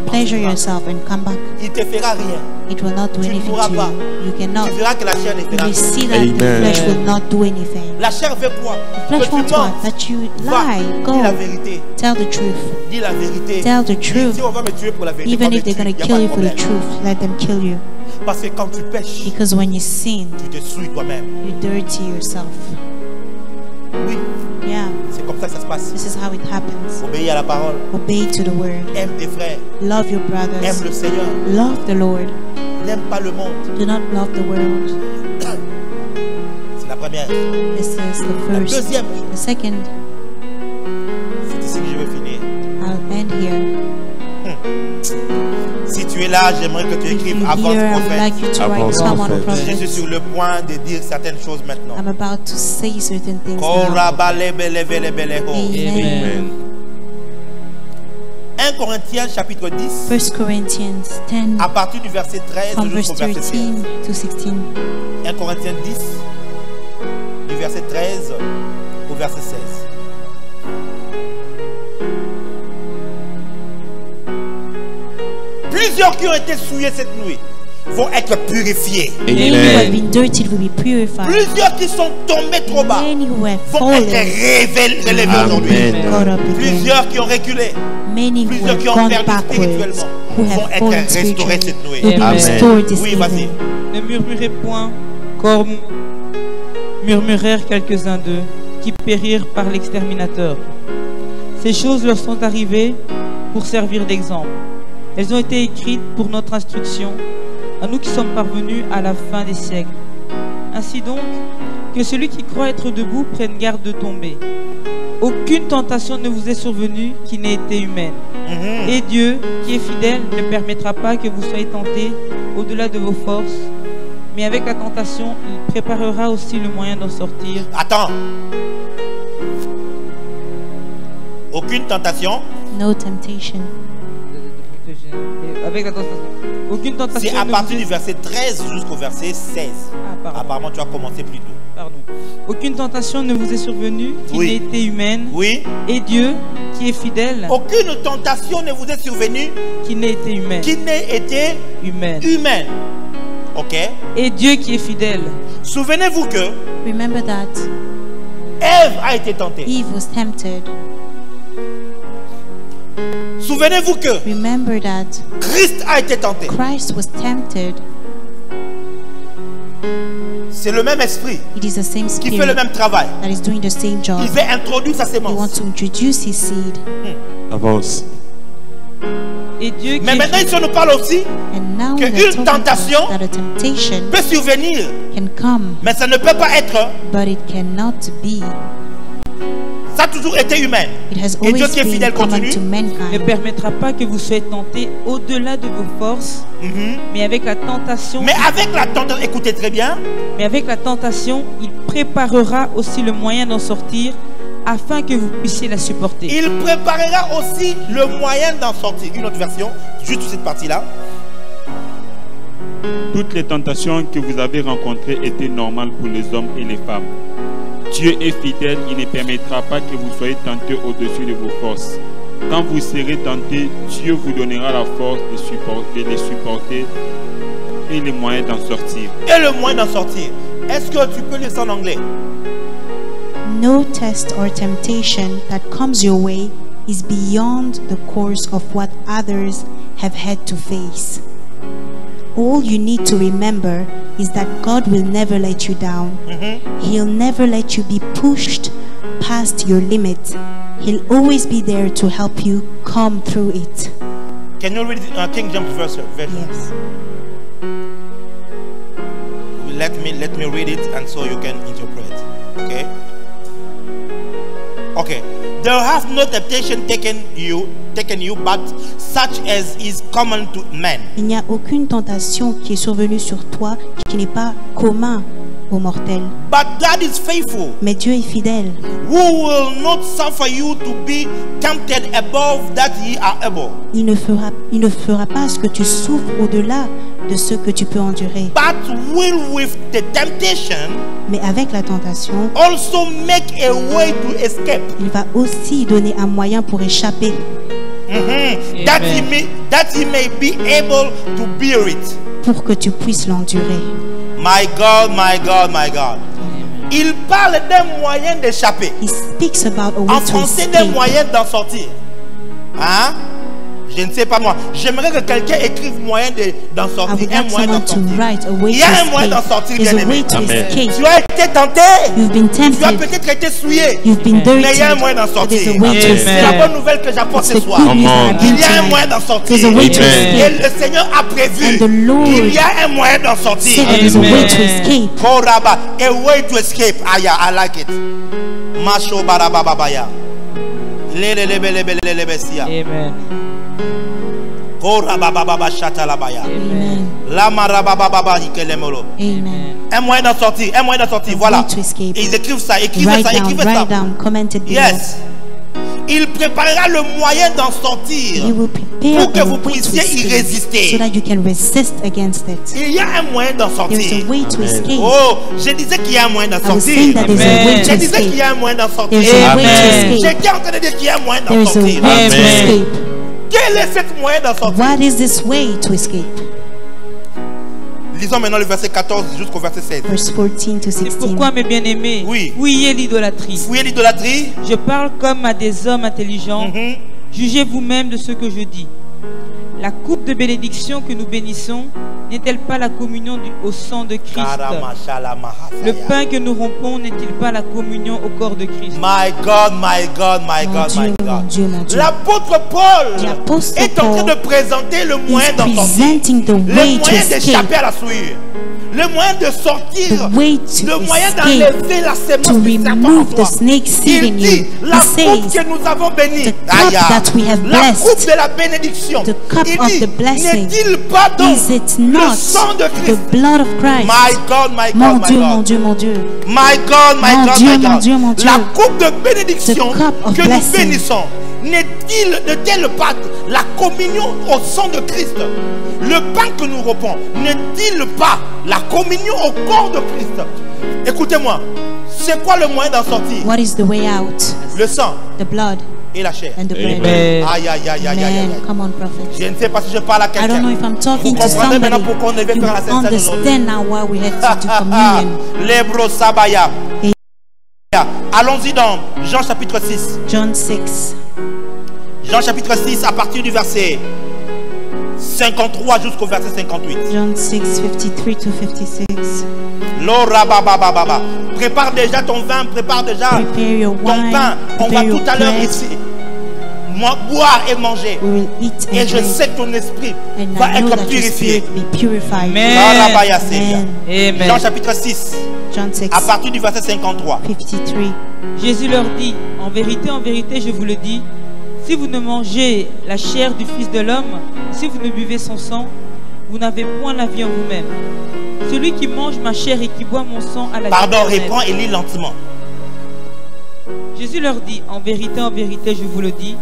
pleasure yourself, and come back. Il ne te fera rien. It will not do Tu ne anything pourras to pas. you. You cannot. Tu verras que la chair ne You fera will rien. see that the Amen. flesh will not do anything. La chair fait quoi? The flesh Que tu wants what? mens. That you Va, lie. dis la Go. vérité. Tell the truth. Dis la vérité. Tell the Dis, truth. si on va me tuer pour la vérité, Even on va if me they're tuer, going y to a kill pas you de for the problème. truth, let them kill you. Parce que quand tu pêches, Because when you sin, tu te souilles toi-même. you dirty yourself. Oui, Yeah, c'est comme ça que ça se passe. this is how it happens. Obéis à la parole. Obey to the word. Aime tes frères. Love your Aime brothers. le Seigneur. Love the Lord. N'aime pas le monde. Do not love the world. C'est la première. This is the La first. deuxième, The second, c'est ici que je veux finir. I'll end here. Si tu es là, j'aimerais que tu If écrives you're avance here, I would prophète. like you to write, Avance come on, prophète. Je suis prophet. sur le point de dire certaines choses maintenant. I'm about to say certain things now. Korabalebelebeleho. Amen. 1 Corinthiens chapitre 10, 1 Corinthians 10, à partir du verset 13 from verse jusqu'au verset 16. 13 to 16. 1 Corinthiens 10, du verset 13 au verset 16. Plusieurs qui ont été souillés cette nuit vont être purifiés. Many who have Amen. been dirtied will be purified. Plusieurs qui sont tombés trop bas Many who have vont être fallen relevés aujourd'hui. Amen. got up again. Plusieurs qui ont reculé, Many who plusieurs have qui ont gone perdu backwards, spirituellement who vont have être fallen restaurés spiritually, cette nuit. will be Amen. restored this Oui, vas-y. evening. Ne murmurez point comme murmurèrent quelques-uns d'eux qui périrent par l'exterminateur. Ces choses leur sont arrivées pour servir d'exemple. Elles ont été écrites pour notre instruction, à nous qui sommes parvenus à la fin des siècles. Ainsi donc, que celui qui croit être debout prenne garde de tomber. Aucune tentation ne vous est survenue qui n'ait été humaine. Et Dieu, qui est fidèle, ne permettra pas que vous soyez tentés au-delà de vos forces, mais avec la tentation, il préparera aussi le moyen d'en sortir. Attends. Aucune tentation. No temptation. Avec la tentation. Aucune tentation. C'est à ne partir vous du est- verset 13 jusqu'au verset 16. Ah, pardon. Apparemment, tu as commencé plus tôt. Pardon. Aucune tentation ne vous est survenue qui Oui. n'ait été humaine. Oui. Et Dieu, qui est fidèle, Aucune tentation ne vous est survenue qui n'ait été humaine. qui n'ait été Humaine. humaine. Ok. Et Dieu qui est fidèle. Souvenez-vous que Remember that Ève a été tentée. Eve was tempted. Souvenez-vous que Remember that Christ a été tenté. Christ was tempted. C'est le même esprit It is the same qui fait le spirit même travail. that is doing the same job. Il veut introduire sa He wants sémence. to introduce his seed. Avance. Et Dieu qui Mais est maintenant, il fidèle. se nous parle aussi And now Que they're une talking about tentation that a temptation peut survenir, can come, mais ça ne peut pas être. but it cannot be. Ça a toujours été humain. It has Et Dieu always qui est been fidèle common continue. to ne mankind. permettra pas que vous soyez tentés au-delà de vos forces, mais avec la tentation. Mais avec la tentation, écoutez très bien, Mais avec la tentation, il préparera aussi le moyen d'en sortir afin que vous puissiez la supporter. il préparera aussi le moyen d'en sortir. Une autre version, juste cette partie-là. Toutes les tentations que vous avez rencontrées étaient normales pour les hommes et les femmes. Dieu est fidèle, il ne permettra pas que vous soyez tentés au-dessus de vos forces. Quand vous serez tentés, Dieu vous donnera la force de les supporter et les moyens d'en sortir. Et le moyen d'en sortir. Est-ce que tu peux lire ça en anglais? No test or temptation that comes your way is beyond the course of what others have had to face. All you need to remember is that God will never let you down. He'll never let you be pushed past your limit. He'll always be there to help you come through it. Can you read King James version? Yes. me read it and so you can interpret. Okay? Okay. There hath no temptation taken you, but such as is common to men. Il n'y a aucune tentation qui est survenue sur toi qui n'est pas commun aux mortels. But God is faithful, Mais Dieu est fidèle, who will not suffer you to be tempted above that ye are able, il ne fera pas ce que tu souffres au-delà de ce que tu peux endurer. but will with the temptation Mais avec la tentation, also make a way to escape, il va aussi donner un moyen pour échapper, that he may be able to bear it. pour que tu puisses l'endurer. My God, my God, my God. Il parle d'un moyen d'échapper. He speaks about a way En to français, d'un escape. moyen d'en sortir. Hein? Je ne sais pas moi. J'aimerais que quelqu'un écrive moyen d'en I sortir. would Un like moyen someone d'en to sortir. write a way Il y to a un moyen d'en escape. sortir, There's a bien-aimé. way to Amen. escape. Tu as été tenté. You've been Tu as tempted. peut-être été souillé. You've been Mais il y a un dirtied. moyen d'en But there's sortir. a way to Amen. C'est la escape. bonne nouvelle que j'apporte It's ce the soir. good news that I Amen. bring Il y a un moyen tonight. d'en sortir. There's a way to Amen. Et escape. le Seigneur a prévu And the Lord qu'il y a un moyen d'en sortir. Say that there's a way to Amen. escape. Koraba, a way to escape. Aya, I like it. Masho barabababaya. Lelelebelebelelebesia. Amen. Korabababa shatalabaya. Amen. Lamarabababa hikelemolo. Amen. Un moyen d'en sortir, un moyen d'en sortir. Voilà. way to escape. Et ils écrivent ça, écrivez Write ça, down, écrivez ça. write down, comment it below. Yes. Il préparera le moyen d'en sortir He will prepare pour que a vous way to puissiez y escape résister. so that you can resist against it. Il y a un moyen d'en There's sortir. a way to escape. Oh, je disais qu'il y a un moyen d'en I was saying sortir. that there's a way Amen. to Je disais qu'il escape. y a un moyen d'en sortir. There's a way to Amen. escape. J'étais en train de dire qu'il y a un moyen d'en There's a sortir. way to Amen. escape. Quel est ce moyen d'en sortir? What is this way to escape? Lisons maintenant le verset 14 jusqu'au verset 16. Verse 14 to C'est 16. pourquoi, mes bien-aimés, Oui. fuyez l'idolâtrie. Fouillez l'idolâtrie. Je parle comme à des hommes intelligents. Mhm. Jugez vous-même de ce que je dis. La coupe de bénédiction que nous bénissons n'est-elle pas la communion au sang de Christ? Le pain que nous rompons n'est-il pas la communion au corps de Christ? My God, my God, my Mon God, Dieu, my mon God. Dieu, mon Dieu. L'apôtre Paul The Apostle est en train de Paul présenter le moyen is d'en sortir. presenting the Le way to moyen d'échapper escape. à la souillure. Le moyen de sortir. The way to Le moyen escape. d'enlever la sémence To du serpent en remove toi. the snake seed Il in dit, you. la He coupe says, que nous avons bénie, the cup Aïe, that we have la blessed, coupe de la bénédiction, the cup il of dit, the blessing, n'est-il pas donc is it le not sang de the Christ? blood of Christ? My God, my Mon God, Dieu, my mon God. Dieu, mon Dieu. My God, my Mon God, Dieu, my mon God. Dieu, mon Dieu. La coupe de bénédiction The cup of que nous blessing. bénissons n'est-elle pas la communion au sang de Christ? Le pain que nous rompons n'est-il pas la communion au corps de Christ? Écoutez-moi, c'est quoi le moyen d'en sortir? What is the way out? Le sang The blood et la chair. and the bread. Amen. Aïe, aïe, aïe, aïe, aïe, aïe. Amen. Come on, prophet. Je ne sais pas si je parle à I don't know quelqu'un. if I'm talking Vous to comprenez somebody. maintenant pourquoi on devait You faire la Sainte Seine aujourd'hui. understand now why we had to do communion. Lebro Sabaya. Allons-y dans Jean chapitre 6. John 6. Jean chapitre 6 à partir du verset 53 jusqu'au verset 58. John 6, 53 to 56. Lora baba baba baba. Prépare déjà ton vin, prépare déjà Prepare your ton wine. pain. On va Prepare your tout à l'heure bread. ici boire et manger. We will eat Et and je drink. sais que ton esprit And va I know être that your purifié. spirit be purified. Amen. Karabaya Seya. Amen. Amen. Jean chapitre 6 John 6, à partir du verset 53. 53. Jésus leur dit, en vérité, je vous le dis, si vous ne mangez la chair du Fils de l'homme, si vous ne buvez son sang, vous n'avez point la vie en vous-même. Celui qui mange ma chair et qui boit mon sang a la vie Pardon, éternelle. réprends et lis lentement. Jésus leur dit, en vérité, je vous le dis,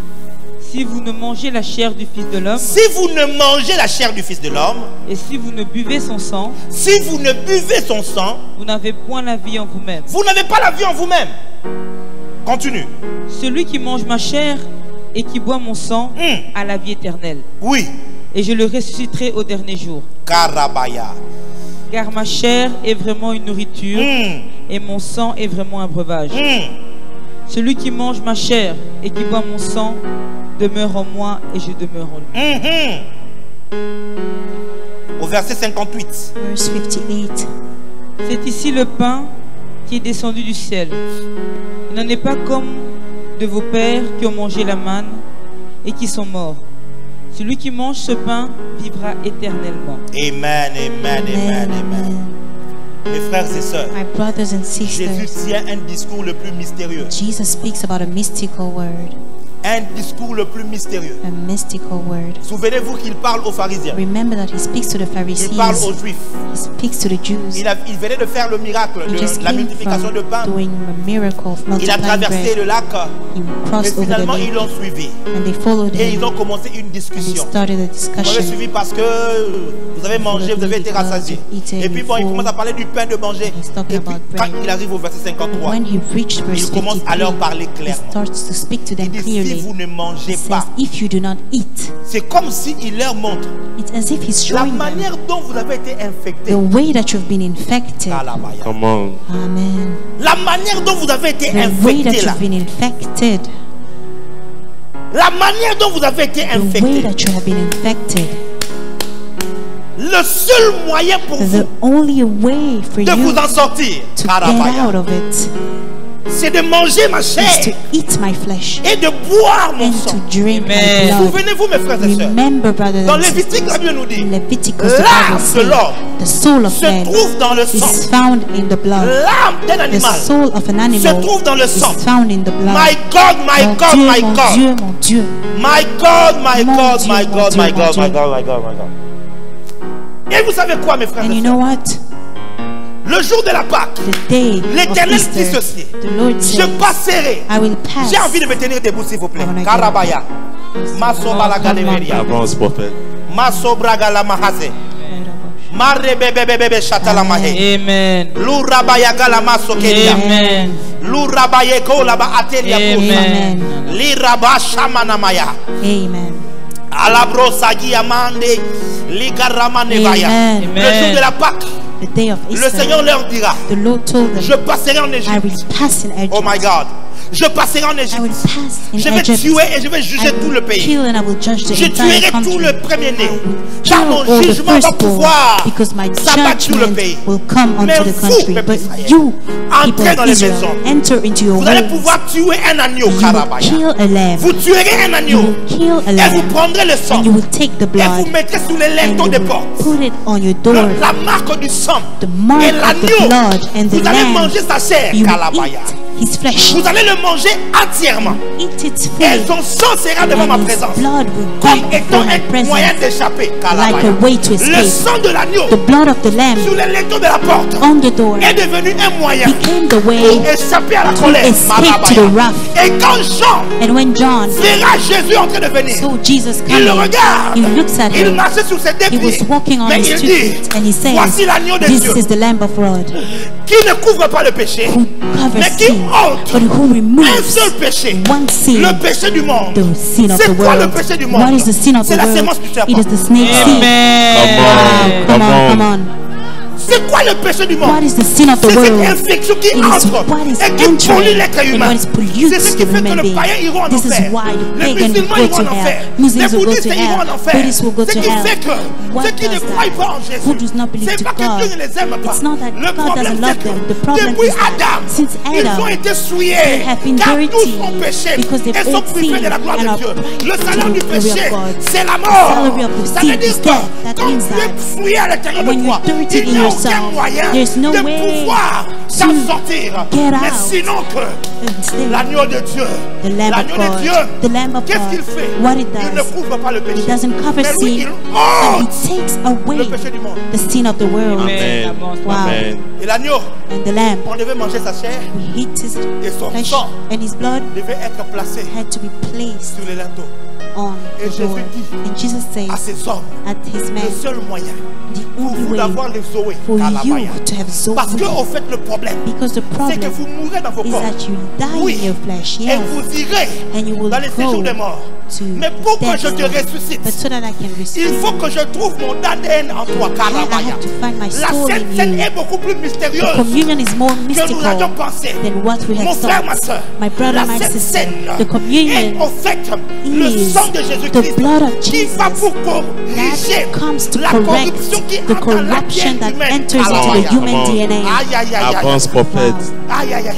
si vous ne mangez la chair du Fils de l'homme, Si vous ne mangez la chair du Fils de l'homme, et si vous ne buvez son sang, si vous ne buvez son sang, vous n'avez point la vie en vous-même. vous n'avez pas la vie en vous-même. Continue. Celui qui mange ma chair et qui boit mon sang a la vie éternelle, Oui. et je le ressusciterai au dernier jour. Karabaya. Car ma chair est vraiment une nourriture et mon sang est vraiment un breuvage. Celui qui mange ma chair et qui boit mon sang demeure en moi et je demeure en lui. Au verset 58. Verse 58. C'est ici le pain qui est descendu du ciel. Il n'en est pas comme de vos pères qui ont mangé la manne et qui sont morts. Celui qui mange ce pain vivra éternellement. Amen, amen, amen, amen. Mes frères et sœurs, My brothers and Jésus sisters, tient un discours le plus mystérieux. Jesus speaks about a mystical word. Un discours le plus mystérieux. A mystical word. Souvenez-vous qu'il parle aux pharisiens. Remember that he speaks to the Il parle aux Pharisees. juifs. He speaks to the Jews. Il venait de faire le miracle He just de la came multiplication de pain. from doing a miracle of Il a multiplying traversé bread. le lac. He Mais crossed over the finalement, ils lake l'ont suivi. and they followed Et ils him ont commencé une and they discussion. started a Vous m'avez discussion. suivi parce que vous avez mangé, vous avez été rassasié. Et puis bon, il commence à parler du pain de manger. Et puis quand il arrive au verset 53, When he reached verse il commence à leur 53, parler he clairement. starts to speak to them Il dit, si clearly. vous ne mangez He says, pas, if you do not eat, c'est comme s'il leur montre it's as if he's la showing them manière dont vous avez été infecté. the way that you've been infected. Kalabaya. Come on. Amen. La manière dont vous avez été The way that infecté là. you've been infected. La manière dont vous avez été The way infecté. that you have been infected. Le seul moyen pour The vous only way for de vous you en sortir, to get Kalabaya, out of it c'est de manger ma is chair to eat my flesh et de boire mon and sang. to drink my Amen. blood. Souvenez-vous, mes frères et sœurs, Remember, brothers dans and Lévitique, la sisters, Bible nous dit, in Leviticus, the l'âme Bible de l'homme says, the soul of se man trouve dans le sang. is found in the blood. L'âme d'un The animal soul of an se animal trouve dans le sang. is found in the blood. My God, my Mon God, Dieu, my mon God. Dieu, mon Dieu. My God, my Mon God, Dieu, my mon God, Dieu, my mon God, Dieu. my God, my God, my God. Et vous savez quoi, mes frères And et you sœurs? know what? Le jour de la Pâque, The day of l'Éternel dit Easter, ceci. the Lord Je says, passerai. I will pass. J'ai envie de me tenir debout, s'il vous plaît. I wanna Karabaya. Masoba la galeria. Avance, prophète. Masobraga la mahase. Marebebebebe shatala mahe. Amen. Lurabaya gala masokeria. Amen. Lurabaye ko la ba atelia kusa. Amen. Liraba shamana maya. Amen. Alabro sagi amande. Ligarama nevaya. Amen. Le jour de la Pâque, The day of le Easter, Seigneur leur dira, the Lord told je them, passerai en I Égypte. will pass in Egypt. Oh my God. Je passerai en I will Égypte. pass in Je vais Egypt. tuer et je vais juger I tout will le pays. kill and I will judge the Je entire tuerai country. tout le premier-né. I will Car kill mon all the jugement va firstborn, pouvoir because my s'abattre sur le judgment pays. will come Mais onto the vous, country. peuple But d'Israël, you, entrez people dans of les Israel, maisons. enter into your Vous allez homes. pouvoir tuer un agneau, You will Karabaya. kill a lamb. Vous tuerez un You agneau. will kill a Et vous lamb. prendrez le sang. And you will take the Et vous blood. mettrez sous les And linteaux you des will portes. put it on your door. La marque du sang. The mark Et of the l'agneau. blood and the Vous allez lamb. manger sa chair, You will Kalabaya. eat his flesh. Vous allez le manger entièrement. Eat it Et fully. son sang sera devant ma And his présence. blood will Comme be étant before my un moyen presence. d'échapper. Like Kalabaya. a way to Le escape. sang de l'agneau The blood of the lamb sous les linteaux de la porte on the door est devenu un moyen became the pour way échapper à la to colère. escape to the Malabaya. wrath. Et quand Jean And when John verra Jésus en train de venir, saw Jesus il le coming, regarde. he looks at Il him. marchait sur ses deux He was pieds. walking on Mais his il 2 dit, feet and he says, voici l'agneau de this Dieu is the Lamb of God qui ne couvre pas le péché, who mais covers qui sin, ôte but who un removes seul péché, one sin, le péché du monde. the sin of C'est the quoi le world. péché du What monde? is the sin of C'est the la world? sémence du serpent. It is the snake seed. Amen. Wow, come on, come on. C'est quoi le péché du monde? What is the sin of the C'est cette world? infection qui It is entre what is et qui pollue entering l'être and humain. what is polluted C'est ce qui the fait que human le being. païen ira en This is enfer. why the Les pagan will musulmans go iront to en enfer. hell. Les Muslims will go bouddhistes to iront en hell. enfer. Buddhists will go Ce to qui hell. fait que What ceux qui ne does croient that? pas en Who Jésus, does not believe c'est to pas que God. Dieu ne les aime pas. It's not that Le God problème doesn't c'est love them. The que problem depuis is that Adam, since ils ont Adam, été they souillés have been car tous dirty ont péché because they've et sont all privés sinned de la gloire and de are Dieu. blind Le to salaire the du glory péché, of God. c'est la The mort. salary of the Ça sin veut dire is que death. That quand means tu es that fouillé à l'intérieur de when toi, you're dirty il in n'y a aucun yourself, moyen there's no de way pouvoir s'en to sortir. get Mais out. sinon que Instead, l'agneau de Dieu, the Lamb of l'agneau de God, Dieu, the Lamb of qu'est-ce qu'il God, fait? what it Il ne does, couvre pas le péché. it doesn't cover Mais lui, sin, il but ôte it takes away le péché du monde. the sin of the world. Amen. Wow. Amen. Et l'agneau, And the lamb, on devait manger sa chair we hit his et son flesh sang and his blood devait être placé had to be placed sur les linteaux. on Et the Jésus door. dit And Jesus à says ces hommes, at his le men, seul moyen the pour only vous way d'avoir les Zoé, for you Kalabaya. to have Parce que au Zoe, fait le problème, because the c'est que problem vous mourrez dans vos is corps. that you die Oui. in your flesh, Et yes, vous irez and you will dans les séjours go des morts. to Mais pour que death je te world. ressuscite, But so that I can il receive faut que je trouve mon ADN en toi, I Kalabaya. have to find my La soul Sainte in Seine you. est beaucoup plus The mystérieuse communion is more que nous avions mystical pensé. than what we Mon had frère, ma thought. soeur, My brother, la my Sainte sister, Seine the est communion au fait le is sang de the Jésus-Christ blood of qui Jesus va pour corriger that comes to la correct corruption qui the entre corruption l'ADN that humain. enters into Kalabaya. the human Come on. DNA. Aïe, aïe, aïe, aïe. Avance, prophète. Wow. Aïe, aïe, aïe.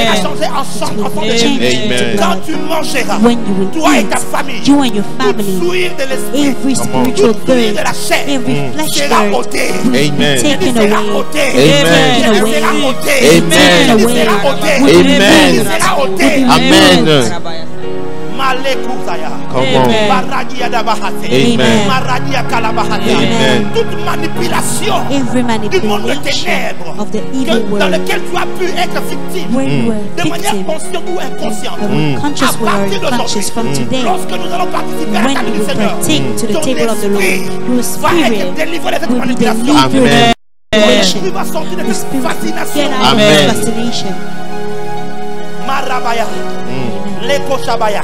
sera changé en enfant de Change Dieu. Amen. Quand tu mangeras, When you will toi et ta eat, famille, you and your toute family, souillure de l'esprit, every Come on. spiritual toute souillure de la thirst, chair every flesh sera thirst ôtée. will be Amen. taken Sera away. ôtée. Amen. Sera ôtée. Amen. Taken away. Sera ôtée. Will be Amen. removed. Sera ôtée. Will be Amen. removed. Come on. Amen. Toute manipulation Every du monde de manipulation ténèbres of the evil dans world lequel tu as pu être victime where you were de manière victim, consciente ou inconsciente. conscious À or partir d'aujourd'hui, unconscious from today, lorsque nous allons participer à la when table you du will Seigneur, partake to the ton table of the Lord, esprit your va être spirit délivré de cette will be manipulation. delivered Amen. from Tu manipulation. vas sortir de Your cette spirit will fascination. get out of Amen. this fascination. Marabaya, Leko Shabaya,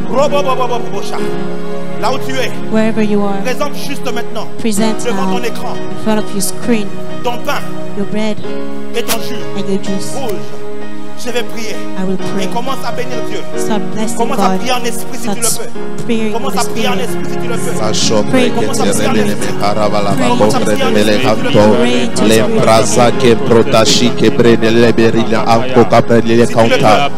Robobobobobosha. Là où tu es, Wherever you are, présente juste maintenant present devant now ton écran in front of your screen ton pain your bread et ton jus and your juice. rouge. Je vais prier. I will Et pray. commence à bénir Dieu. Start blessing Commence à God. prier en esprit si tu le Start peux. praying in Commence the à prier en spirit. esprit si tu le peux. La shopre Pray. que te rebele me harabala Pray. bakofre de mele kanto Pray. le brasa que protashi que brene le berina anko kapre le kanta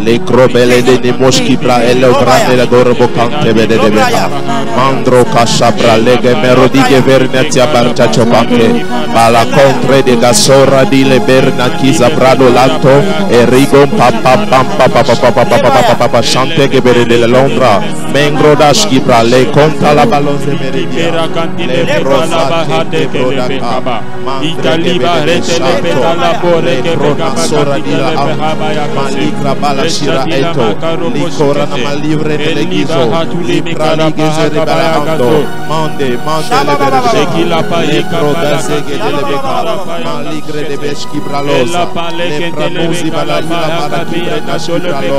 le krobele de nimoski bra ele brane le gorbo kante bede de beta mandro kashabra le gemerodi que vernetia barcha chopante bala contre de gasora di le berna kiza brado lanto e rigo papa papa papa papa papa papa chante que bede de Londra mengro dashki bra le conta la balonze meridia le brosa que brodaka Italiba retele petala bore que pega sora di la malikra bala shira eto likora na malivre le gizo libra li gezere bala ando mande le berje ki la paye proda sege le beka maligre de beski bralosa le pranuzi bala la marakire na shulalo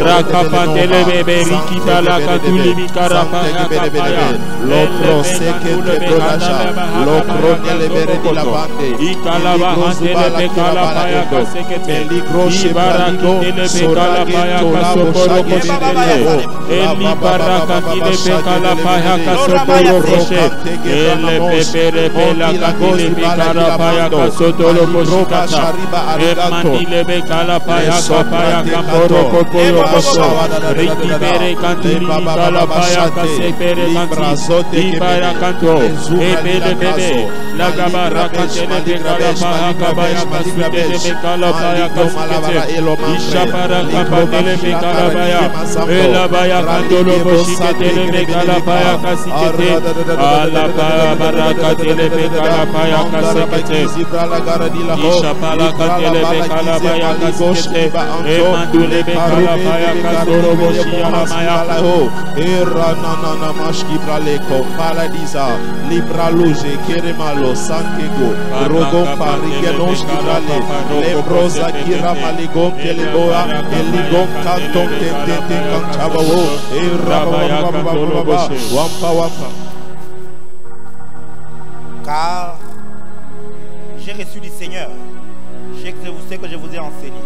Rakapantele bebe rikita la katuli mikara paya kapaya lo proseke te brodasha lo kronele bere di la bande ikala bahantele bekala paya kasekete ibaraki tele bekala paya kasoporo kositele eli barakatile bekala paya kasoporo koshe ele pepere pela katile bekala paya kasotolo koshikata emandile bekala paya kapaya kaporo koporo koso riki bere kantili bekala paya kasepere kanti ibara kanto ebele bebe la gabara kantele bekala paya kabaya kasutele bekala paya kasikete ishapara kapatele bekala paya ela baya kantolo koshiketele bekala paya kasikete ala paya barakatele bekala paya kasikete ishapara kantele bekala paya kasikete emandule bekala paya kasoro boshi ala maya era na mashki braleko paradisa libra loje keremalo santego rogo parigenoshki brale lebrosa kira maligom teleboa eligom kanton tete kanchabawo era wampa Car j'ai reçu du Seigneur ce que je vous ai enseigné.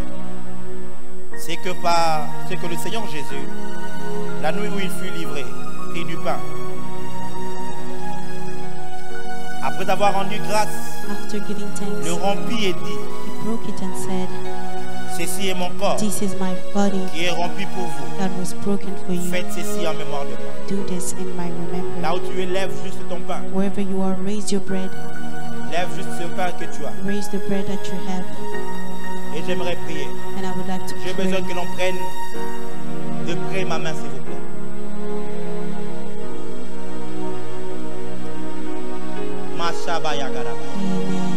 C'est que par ce que le Seigneur Jésus, la nuit où il fut livré, prit du pain. Après avoir rendu grâce, After giving thanks, le rompit et dit, he broke it and said, ceci est mon corps "This is my body qui est rompu pour vous. that was broken for you. Faites ceci en mémoire de moi. Do this in my Là remembrance." où tu es, lève juste ton pain. Wherever you are, raise your bread. Lève juste ce pain que tu as. Raise the bread that you have. Et j'aimerais prier. And I would like to J'ai besoin pray. que l'on prenne de près ma main, s'il vous plaît. Mashabaya Garabaya. Amen.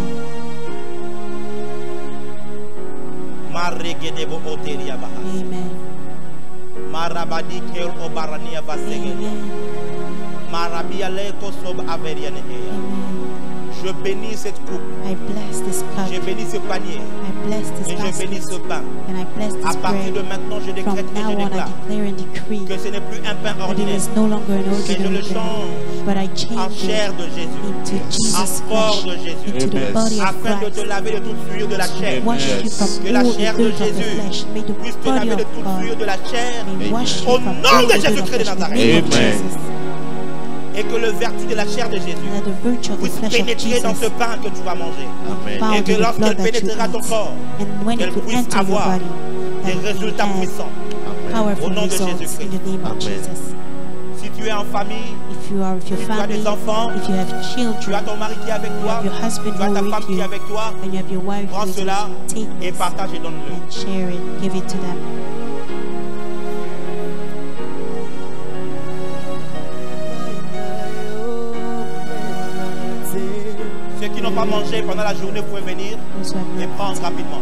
Maregedebo Oteria Bahas. Amen. Marabadi Kel Obarania Vasegede. Amen. Marabia Leko Sob Averiane. Amen. Je bénis cette coupe. I bless this cup. Je bénis ce panier. I bless this Et je bénis basket. ce pain. And I bless À this partir de bread. maintenant, je From décrète et now je on, I déclare declare and decree que ce n'est plus un pain that it ordinaire, is no longer an mais je ordinary le bread, change but I en change chair it de Jésus, into Jesus' en corps flesh, de Jésus, into the Amen. body of afin de te Christ. laver de toute souillure de la chair. Wash you from Que la all the chair de dirt of the Jésus flesh. May the puisse te body laver de of toute souillure God de la chair. may wash you Au from nom all de the dirt of Jésus-Christ de flesh in the Nazareth. name of Amen. Jesus. Et que le vertu de la chair de Jésus And that the virtue of the puisse flesh of pénétrer dans ce Jesus pain que tu vas manger. Amen. found Et in que the lorsqu'elle blood that you pénétrera ton eat, corps, and when qu'elle it will puisse enter your avoir body, des that it will résultats have puissants. Au powerful nom de results Jésus-Christ. in the name of Amen. Jesus. Si tu es en famille, If you are with your si tu as family, des enfants, if you have tu as children, ton mari qui est avec you toi, have your husband tu as who ta is femme with qui est you, avec toi, and you have your wife prends who is with cela you, take et this partage et donne-le. and share it, give it to them. pas mangé pendant la journée, vous pouvez venir Those who have et not prendre rapidement.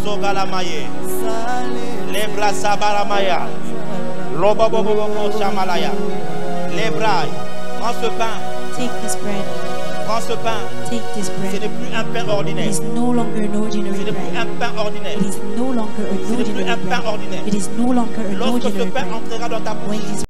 Soga la maye, les bras sabaramaya, lobobobobo chamalaya, les bras, prends ce pain, take this bread. prends ce pain, Take this ce bread. n'est plus un pain It ordinaire, is no longer an ce ordinary n'est plus un bread. pain ordinaire, It is no longer an ce n'est plus ordinary un pain bread. ordinaire. It is no longer an Lorsque ce ordinary pain bread. entrera dans ta When bouche, this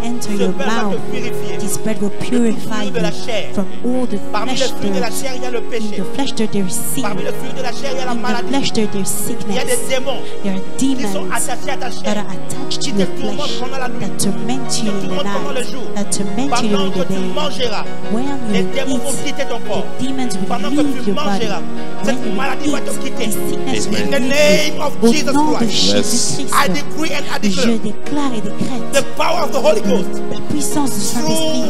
enter ce your pain va mouth, te purifier. this bread will purify fruit de la you chair. from all the Parmi flesh les fruits de la there. chair, il y a le In péché. the flesh there is sin. Parmi les fruits de la chair, il y a la In the maladie. flesh there is Il y a sickness. des démons There are qui sont demons attachés à ta that chair, are attached qui to te your tourmentent flesh, pendant la nuit, that torment qui you te in the tourmentent pendant le night, jour. that torment you Pendant during que the tu day. mangeras, When les you démons vont eat, quitter ton corps. the demons will Pendant que leave tu your body. mangeras, When cette you maladie va te eat, quitter. the sickness Amen. will In the leave name you. of Au Jesus nom de Christ, Jésus-Christ, I decree and I je declare déclare et the décrète power of the Holy Ghost la puissance du Saint-Esprit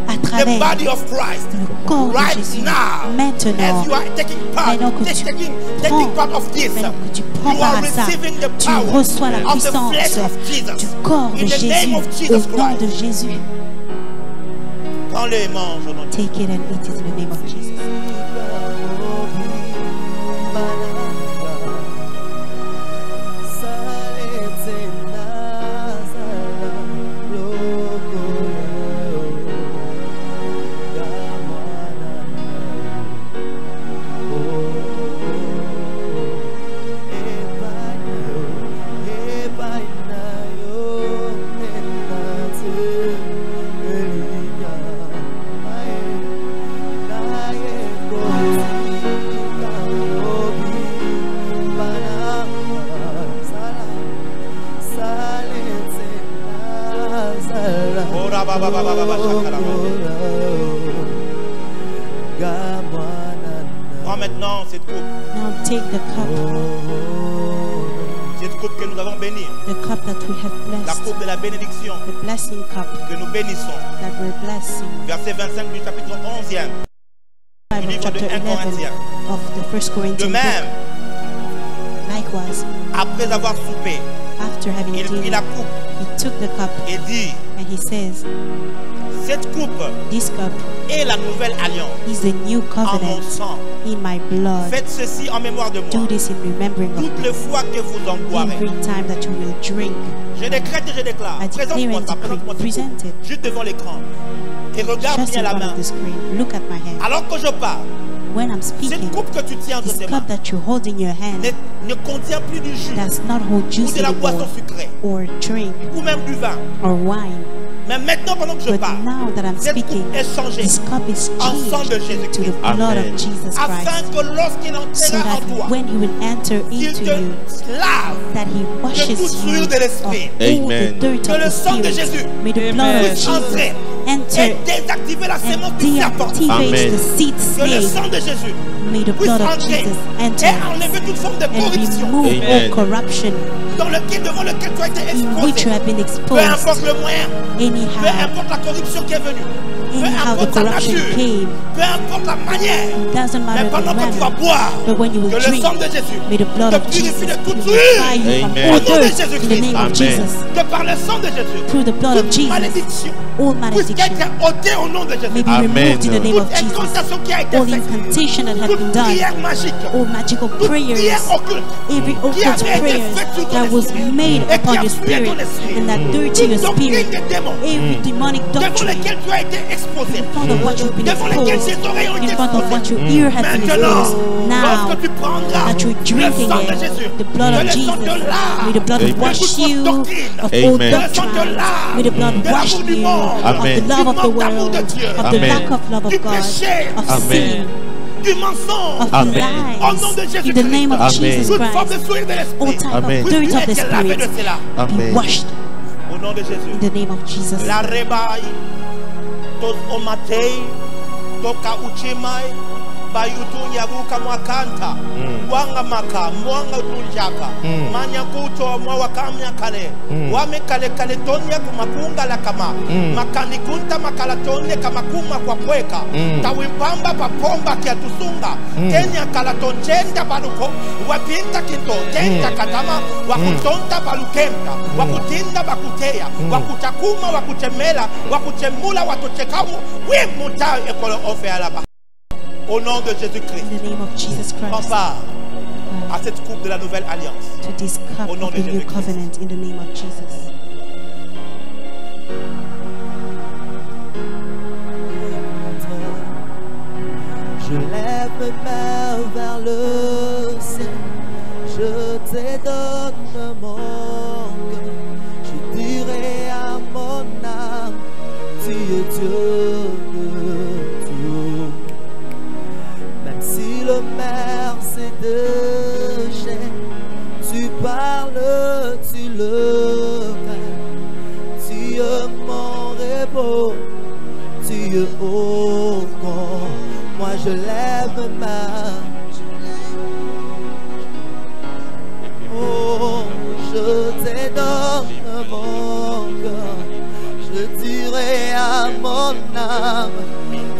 à through the travers body of Christ le corps de right Jésus. now. Maintenant, As you are taking part, maintenant que tu taking part of this, maintenant que tu prends you part are à ça, receiving the tu power reçois la of the puissance flesh of Jesus. du corps de In the Jésus name of Jesus au nom de Christ. Jésus. Prends-le et mange au nom de Jésus. Take it and eat it in the name of Jesus. Ora ba ba ba ba ba ba shakara ba. Prends maintenant cette coupe. Now take the Cette coupe que nous avons bénie. cup that we have La blessed, coupe de la bénédiction the blessing cup que nous bénissons. that we're blessing. Verset 25 du chapitre 11e. 5 of livre de chapter 1 11 Corinthiens. of the First De Corinthians même, book. Likewise, après avoir soupé, after having il prit eaten, la coupe he took the cup et dit, and he says, cette coupe this cup est la nouvelle alliance is the new en mon covenant sang. in my blood. Faites ceci en mémoire de Do moi. this in remembering of Toutes me les fois que vous en boirez. every time that you will drink. Je décrète et je déclare. I declare Présente-moi and ça, decree. présente-moi cette Present coupe. it. Juste devant l'écran. Et regarde Just bien in la front main. of the screen. Look at my hand. Alors que je parle, When I'm speaking, cette coupe que tu tiens entre this tes mains cup that you hold in your hand ne contient plus du jus does not hold ou juice de la boisson anymore, sucrée or drink, ou même du vin. or wine. Mais maintenant, pendant que je But parle, now that I'm cette speaking, coupe est changée this cup is en sang de changed to Jésus-Christ. the blood Amen. of Jesus Afin Christ, que lorsqu'il so entrera en that toi, when he will enter qu'il into te you, lave that he de washes toute you souillure de of l'esprit. all Amen. the dirt Que of le the sang de spirit. Jésus May the Amen. blood of puisse Jesus entrer et enter désactiver la and sémence du serpent. deactivates Amen. the seed Que le snake. sang de Jésus May the puisse blood of entrer Jesus enter et enlever toute forme de and corruption remove Amen. all corruption devant lequel tu as été in which you exposé. have been Peu exposed. importe le moyen, peu Anyhow, importe la corruption qui est venue, peu anyhow the importe sa corruption nature, came. peu importe la manière. Doesn't Mais matter the pendant que tu vas manner, boire, but when you will que le drink, sang de Jésus may the blood te of Jesus purifie de toute purify souillure. you from Amen. all Au nom de dirt in the Jésus-Christ. name of Amen. Jesus. Que par le sang de Jésus, Through the blood of toute Jesus, malédiction all puisse être malediction ôtée au nom de may Jésus. be Amen. removed in the name of Toute Jesus. incantation qui a été All faite, incantation that had been toute done, prière magique, all magical toute prière prayers, occulte every qui occult avait été prayers faite sur ton that was esprit made et qui upon a your tué spirit ton esprit, and that dirty toute your doctrine spirit, des démons every demonic devant doctrine lesquels tu as été exposé, in front of what you've been devant lesquels exposed, tes oreilles ont été in front of what exposées. your ear has been Maintenant, exposed. Now lorsque tu prendras that you're le drinking sang de it, Jésus, the blood que of le sang Jesus, te lave may the blood Amen. wash de toute you doctrine, of Amen. all que le sang te doctrine. lave May the blood de wash l'amour du you monde, of Amen. the love of the du manque d'amour world, de Dieu, of the Amen. lack of love du of God, péché, of Amen. sin, du mensonge. of Amen. Au nom de lies. Jésus In the name of Christ. Amen. Jesus Toute forme de Christ, souillure de all l'esprit. type Amen. of dirt of the Puisse être lavé de Spirit cela. be Amen. washed Au nom de Jésus. in the name of Jesus. La rebaille, tos omatei, toka uchimai, bayutu nyaruka mwakanta, wanga maka, mwanga tunjaka, manya kuto mwawakamya kale, wame kale kale tonya kumakunga la kama, makani kunta makala tonye kamakuma kwa kweka, tawimpamba papomba kia tusunga, tenya kala tonjenda baluko, wapinta kinto, tenta katama, wakutonta balukemta, wakutinda bakuteya, wakutakuma, wakutemela, wakutemula, watuchekamu, wimuta ekolo ofe alaba. Au nom de Jésus-Christ, In the name of Jesus prends Christ, part à cette coupe de la nouvelle alliance. to this cup Au nom of de the new Jésus-Christ. covenant in the name of Jesus. Je lève mes mains vers le ciel, je te donne mon cœur, je dirai à mon âme, tu es Dieu de tout. Même si le mer s'est déchaîné, tu parles, tu le fais, tu es mon repos, tu es au grand. Moi je lève ma oh, je te donne mon cœur, je dirai à mon âme,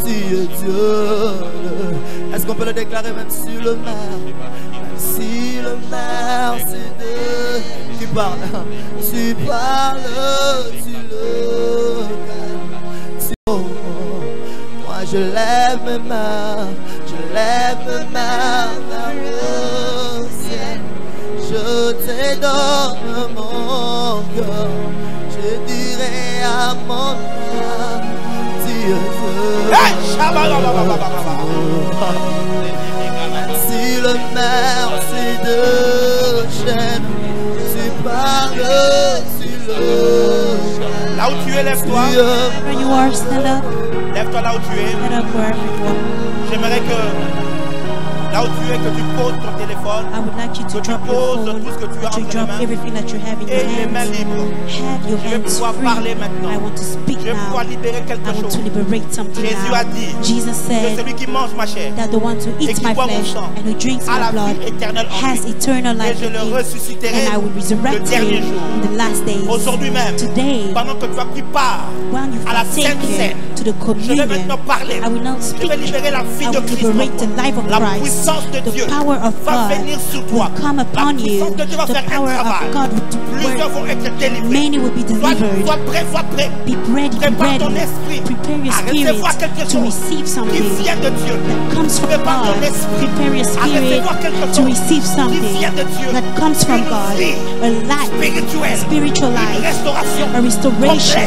tu es Dieu. Est-ce qu'on peut le déclarer même sur le mer? Même si le mer c'est de... Tu parles, tu parles, tu le calmes. Oh, moi je lève mes mains, je lève mes mains vers le ciel. Je te donne mon cœur, je dirai à mon âme, Dieu Hey, veut. shabba-ba-ba-ba-ba-ba-ba. Si le mer c'est de chaîne, tu parles, tu le Là où tu es, lève-toi. Dieu. Wherever you are, stand up. Lève-toi là où tu es. Stand up wherever you are. J'aimerais que là où tu es, que tu poses ton téléphone I would like you to Que tu drop your poses phone, tout ce que tu as to entre drop les mains. everything that you have in et your les mains hands. libres. Have your Je vais hands pouvoir free. parler maintenant. I want to speak Je vais pouvoir now. libérer quelque I want chose. to liberate something Jésus now. a dit Jesus que said celui qui mange ma chair that the one who et eats qui my boit mon flesh sang and who drinks a my la blood vie éternelle en has lui. eternal Et life je le in him, ressusciterai and I will le resurrect dernier him jour. in the last days. Aujourd'hui même, Today, pendant que tu as pris part when you à la Sainte partake Seine, to the je vais communion, maintenant parler. I will now Je speak. vais libérer la vie I de will Christ en liberate the toi. life of La Christ. puissance de The Dieu power of va God venir sur toi. will come La upon you. puissance de Dieu va The faire un power travail. of God will Plusieurs work. vont être délivrés. Many will be delivered. Sois prêt, sois prêt. Be ready, be Prépare ton ready. esprit Prepare your à spirit recevoir quelque to chose receive qui something vient de Dieu. that comes from Prépare God. ton esprit Prepare your à spirit recevoir quelque to chose receive qui something vient de Dieu. that comes from Une God. vie A life, spirituelle, spiritual une life, restauration a restoration,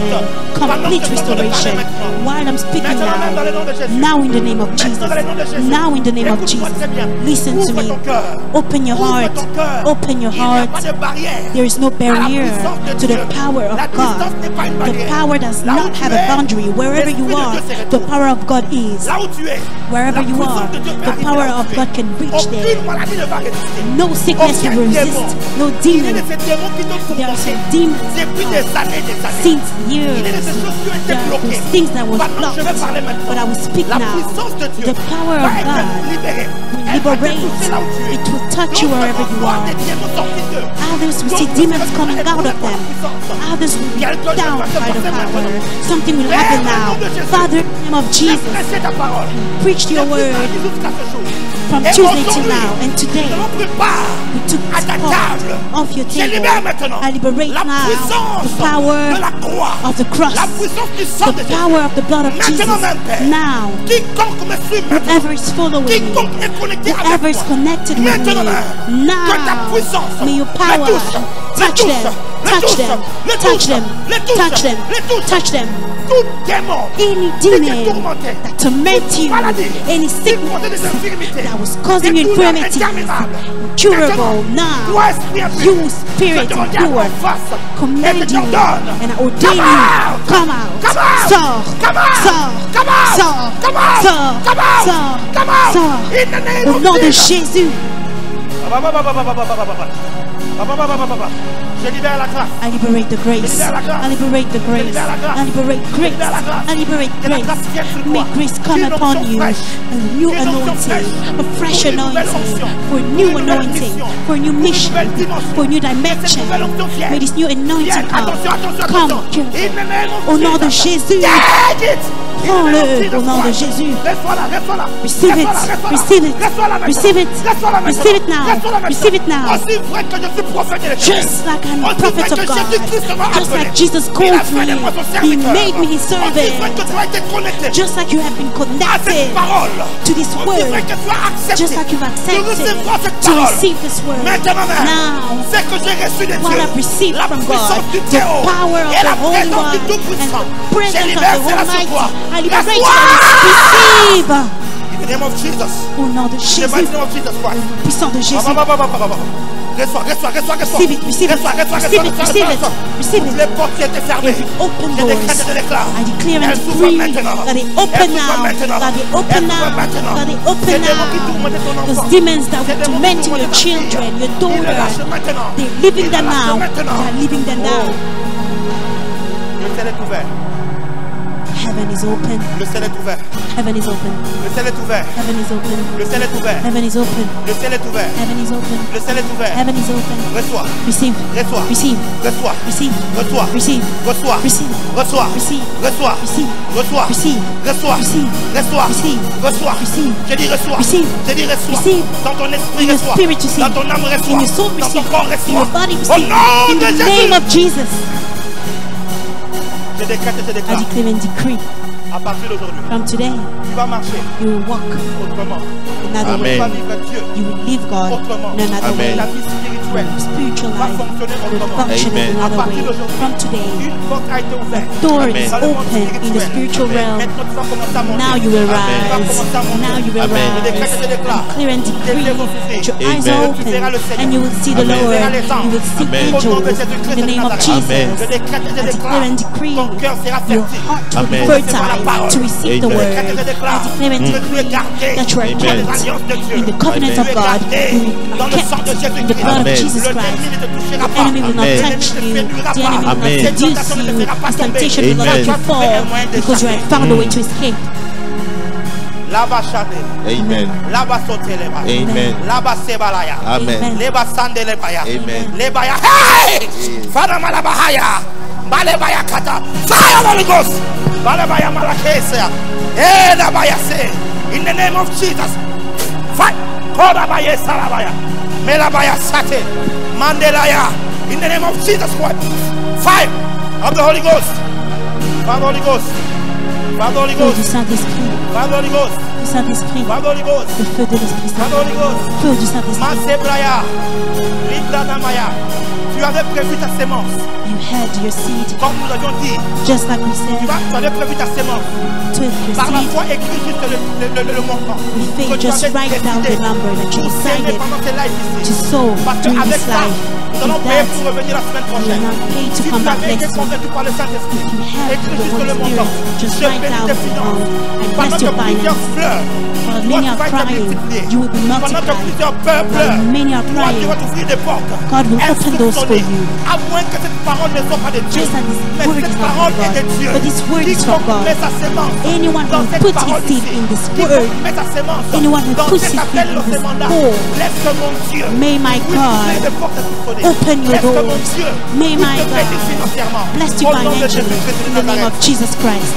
complète. complete Pendant que je t'entends parler restoration. maintenant. While I'm speaking Maintenant, même dans le nom de Jésus. now in the name of Jesus, Maintenant, dans le nom de Jésus. now in the name of Écoute-moi Jesus, très bien. listen to Ouvre me. ton cœur. Open your Ouvre heart, ton cœur. open your Il n'y a heart. pas de barrière. There is no À la barrier puissance de to Dieu. the power of La God. distance n'est pas une The barrière. power does Là où not tu have es, a boundary. Wherever you l'Esprit de are, Dieu se the retrouve. power of God is. Là où tu es, Wherever la you puissance are, de Dieu peut the arriver power là où of tu es. God can reach there. Aucune maladie ne va résister. No sickness Aucun will resist. démon. No Il est de demon. ces démons qui t'ont There are tourmenté some demons depuis des années, des années. since Il est de years. ces choses qui ont été There are bloquées. those things that was Maintenant, je vais blocked. parler maintenant. But I will speak La now. puissance de Dieu The power va of être God libérée. will Elle va te liberate. toucher là où tu es. It will touch you D'autres wherever vont you voir are. des démons sortir d'eux. Others will see D'autres demons vont coming être out of éprouver par la them. puissance. Others will be Quelque chose down va se by the passer power. maintenant. Something will Père, happen au nom now. de Jésus. Father, in the name of J'ai Jesus, prêché ta parole. preach your Depuis word mardi jusqu'à ce jour. from Et Tuesday to aujourd'hui, now. And today, nous avons pris part we took à ta part table. of your Je table. libère maintenant I liberate la now puissance the power de la croix, of the cross, la puissance du sang de the Jésus. power of the blood of Jesus. Maintenant même, Père, Now, quiconque me suit maintenant, whoever is following me, quiconque est connecté whoever avec is moi, connected with maintenant même, me, que ta now, puissance may your les power touche, touch them, touch them, touch them, touch them, touch them, touch them, tout démon Any qui te demon tourmentait, that torment you, maladie, any qui sickness causait des infirmités, that was causing you des douleurs infirmities, interminables. curable Maintenant, now, toi, esprit impur, you je spirit te regarde impure, en face et command je you t'ordonne, and I ordain come you, out, come out, come out, sors, come out, sors, come out, sors, come out, sors, come out, sors, come out, sors, in the name au of nom de Jesus. Jésus. Je libère la grâce. I liberate the grace. I liberate the grace. I liberate grace. I liberate grace. May grace come upon you. A new anointing, a fresh anointing, for a new anointing, for a new mission, for a new dimension. May this new anointing come. Come, au nom de Jésus. Prends-le au nom de Jésus. Receive it. Receive it. Receive it. Receive it now. Receive it now. Aussi vrai que je suis prophète et Just like I'm a prophet of God, just like Jesus called me, He made me His servant. Just like you have been connected to this word, just like you've accepted to receive this word. Now, what I've received from God, the power of the Holy One and the presence of the Almighty, I liberate you and receive. In the name of Jesus. Au nom de Jésus, In the name of Jesus Christ. puissant de Jésus. Reçois. Receive it, receive it, receive it, receive it, receive Les it. portes qui étaient fermées. Open Je doors. décrète, je déclare. I declare and Elles s'ouvrent decree maintenant. that they Elles open s'ouvrent now, maintenant. that they Elles open s'ouvrent now, maintenant. that they Ces open démons qui tourmentaient ton now. enfant. Those demons that Ces were démons qui tormenting your tourmentaient ta fille. children, your Ils daughter, les lâchent maintenant. they're leaving Ils them les lâchent now. maintenant. They're leaving them now. Le ciel est ouvert. Heaven is open. Le ciel est ouvert. Heaven is open. Le ciel est ouvert. Heaven is open. Le ciel est ouvert. Heaven is open. Le ciel est ouvert. Heaven is open. Le ciel est ouvert. Heaven is open. Reçois. Receive. Reçois. Receive. Reçois. Receive. Reçois. Receive. Reçois. Receive. Reçois. Receive. Reçois. Receive. Reçois. Receive. Reçois. Receive. Reçois. Receive. Reçois. Receive. J'ai dit reçois. Receive. J'ai dit reçois. Receive. Dans ton esprit In your reçois. spirit receive. Dans ton âme reçois. In your soul Dans ton receive. corps In reçois. your body Au receive. nom In de the Jésus. name of Jesus. Je décrète et je I déclare. declare and decree À partir d'aujourd'hui, from today, tu vas marcher you will walk autrement. another Amen. Tu way. vas vivre Dieu You will live God autrement. in another Amen. way. Ta vie spirituelle Spiritual va life fonctionner will autrement. function in Amen. another À partir way. d'aujourd'hui, From today, une porte a été ouverte. door Amen. is Dans le monde open in the spirituel. spiritual realm. Maintenant, tu vas commencer à monter. Now you will Tu vas rise. commencer à monter. Now you will Amen. Je décrète et je rise. déclare. Clear and decree. Your eyes Amen. are Tu verras le open Seigneur. and you will see the Amen. Lord. Tu verras les anges. You will see Amen. angels Au nom de Jésus-Christ in the de name of Nazareth. Amen. Je Jesus. décrète et je I declare déclare. and decree Ton cœur sera your fertile. heart will be Amen. fertile to receive the Amen. word. Je décrète et je I déclare. declare and Que tu es decree gardé that you are Amen. dans les kept alliances de Dieu. in the covenant Tu of es God. gardé You dans are le sang de kept in the Jésus-Christ. blood of Amen. Jesus Le Christ. ennemi ne te touchera The pas. enemy will not Amen. touch you. The enemy will not Amen. seduce you. His temptation will not Amen. let you fall because you have found a way to escape. Là-bas chané. Amen. Là-bas sauter les bras. Amen. Là-bas sebalaya. Amen. Les bas sande les baya. Amen. Les baya. Hey! Fada malabahaya. Bale baya kata. Fire Holy Ghost. Bale baya malakesa. Eh la baya se. In the name of Jesus. Fire. Koda baya salabaya. Mela baya sate. Mandelaya. In the name of Jesus Christ. Fire of the Holy Ghost. Fire Holy Ghost. Fire Holy Feu du Ghost. Saint-Esprit. Fire Holy Ghost. Du Saint-Esprit. Fire Holy Ghost. Le feu de l'Esprit Fire Saint. Holy Ghost. Feu du Saint-Esprit. Masebraya, Libranamaya. Tu avais prévu ta sémence. You had your seed, Comme nous l'avions dit, just like we said, tu avais prévu ta sémence. took your Par la seed foi, écris juste le montant. with Que faith. tu Just avais write down the décidé number that you pour s'aimer decided pendant tes lives to ici. sow Parce during qu'avec this ça, life. nous allons With payer that, pour revenir la semaine you prochaine. will not pay to Si come tu back avais été next week. convaincu par le Saint-Esprit, If you have écris the juste Holy le montant. Spirit, just Je write bénis down tes the finances. amount and Pendant bless que your plusieurs finance. pleurent, While toi many tu are vas être crying, multiplié. you will be Pendant que multiplied. plusieurs peurs While pleurent, many are toi tu crying, vas t'ouvrir des portes. God will Elles open doors s'ouvrent for sonner. you. À moins que cette parole ne soit pas de Dieu. Just as this Mais word is cette not parole from est de God, Dieu. but this word is from Quiconque God. met sa sémence Anyone dans who cette puts parole his seed ici, in this quiconque word, met sa sémence anyone who dans puts cet his appel, seed dans in ces this mandats, call, laisse que mon Dieu may my puisse ouvrir God des portes à tout sonner. open your Laisse que mon doors. Dieu May puisse my te bénir God financièrement. bless you Au nom de financially Jésus-Christ de in the name Nazareth. of Jesus Christ.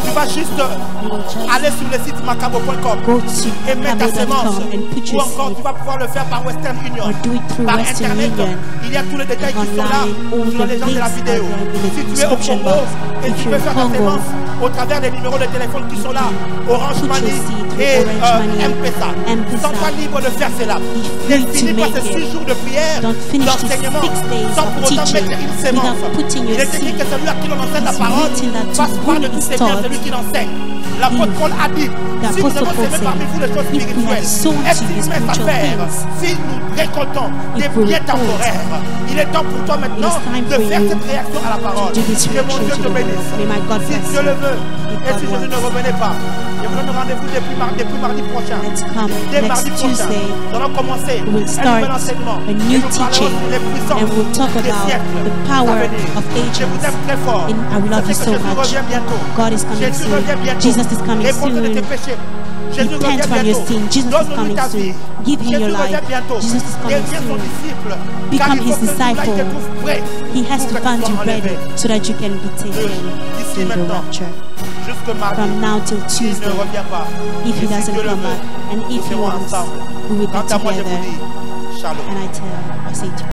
Tu vas juste You will just aller sur le site macabo.com go to et mettre ta semence. macabo.com and put Ou your encore, tu seed, vas pouvoir le faire par Western Union. or do it through Par Western Internet, Union. il y a tous les détails qui sont là Online, sur all les the gens de la links vidéo. are there in Si the tu es au description Congo box. et If tu you're peux in faire ta Congo, séance au travers des numéros de téléphone qui sont là, Orange put your Money seed through et Orange Money, M-Pesa. M-Pesa. Sens-toi libre de faire cela. Be Ne free to finis pas make ces 6 it. jours de prière, Don't finish these d'enseignement, 6 days sans of pour autant teaching mettre une sémence. without putting Il your est écrit seed. que celui à qui l'on enseigne la It's parole written that to fasse part whom de tous is ses biens, taught, celui qui l'enseigne. L'apôtre Paul a dit, The si nous Apostle avons Paul semé parmi vous des choses said, if we spirituelles, have sown to you estimez sa spiritual faire, things, si nous récoltons des if we biens record, temporaires, il est temps pour toi maintenant it is time de for faire you cette réaction à la parole. to do this Que mon reaction Dieu to te the word. bénisse. May my God Si bless Dieu you. le veut, If et si God Jésus ne wants. revenait pas, je vous donne rendez-vous depuis mardi prochain. Let's come Dès next mardi prochain, Tuesday. nous allons commencer We will un start nouvel enseignement. a Et new nous parlerons teaching, sur les puissances and we'll talk des about siècles the à power venir. of Je vous ages. aime très fort. And I will love you Sachez so que Jésus much. revient bientôt. God is coming Jésus soon. revient bientôt. Jesus is coming Réponds-toi de tes soon. péchés. Jésus Repent revient from your bientôt. sin. Jesus is Donne-lui coming ta soon. vie. Give him Jésus your revient life. bientôt. Jesus is coming Deviens son soon. disciple. Car Become il faut his que cela disciple. te trouve prêt He has pour to que tu find sois you enlevé. ready so that you can be taken D'ici in the maintenant, rapture. jusque mardi, From now till s'il ne Tuesday, revient pas, if he et si doesn't Dieu le come veut, back, and nous if he serons wants, ensemble. we will be Quant à moi, je together. vous dis, shalom. And I say to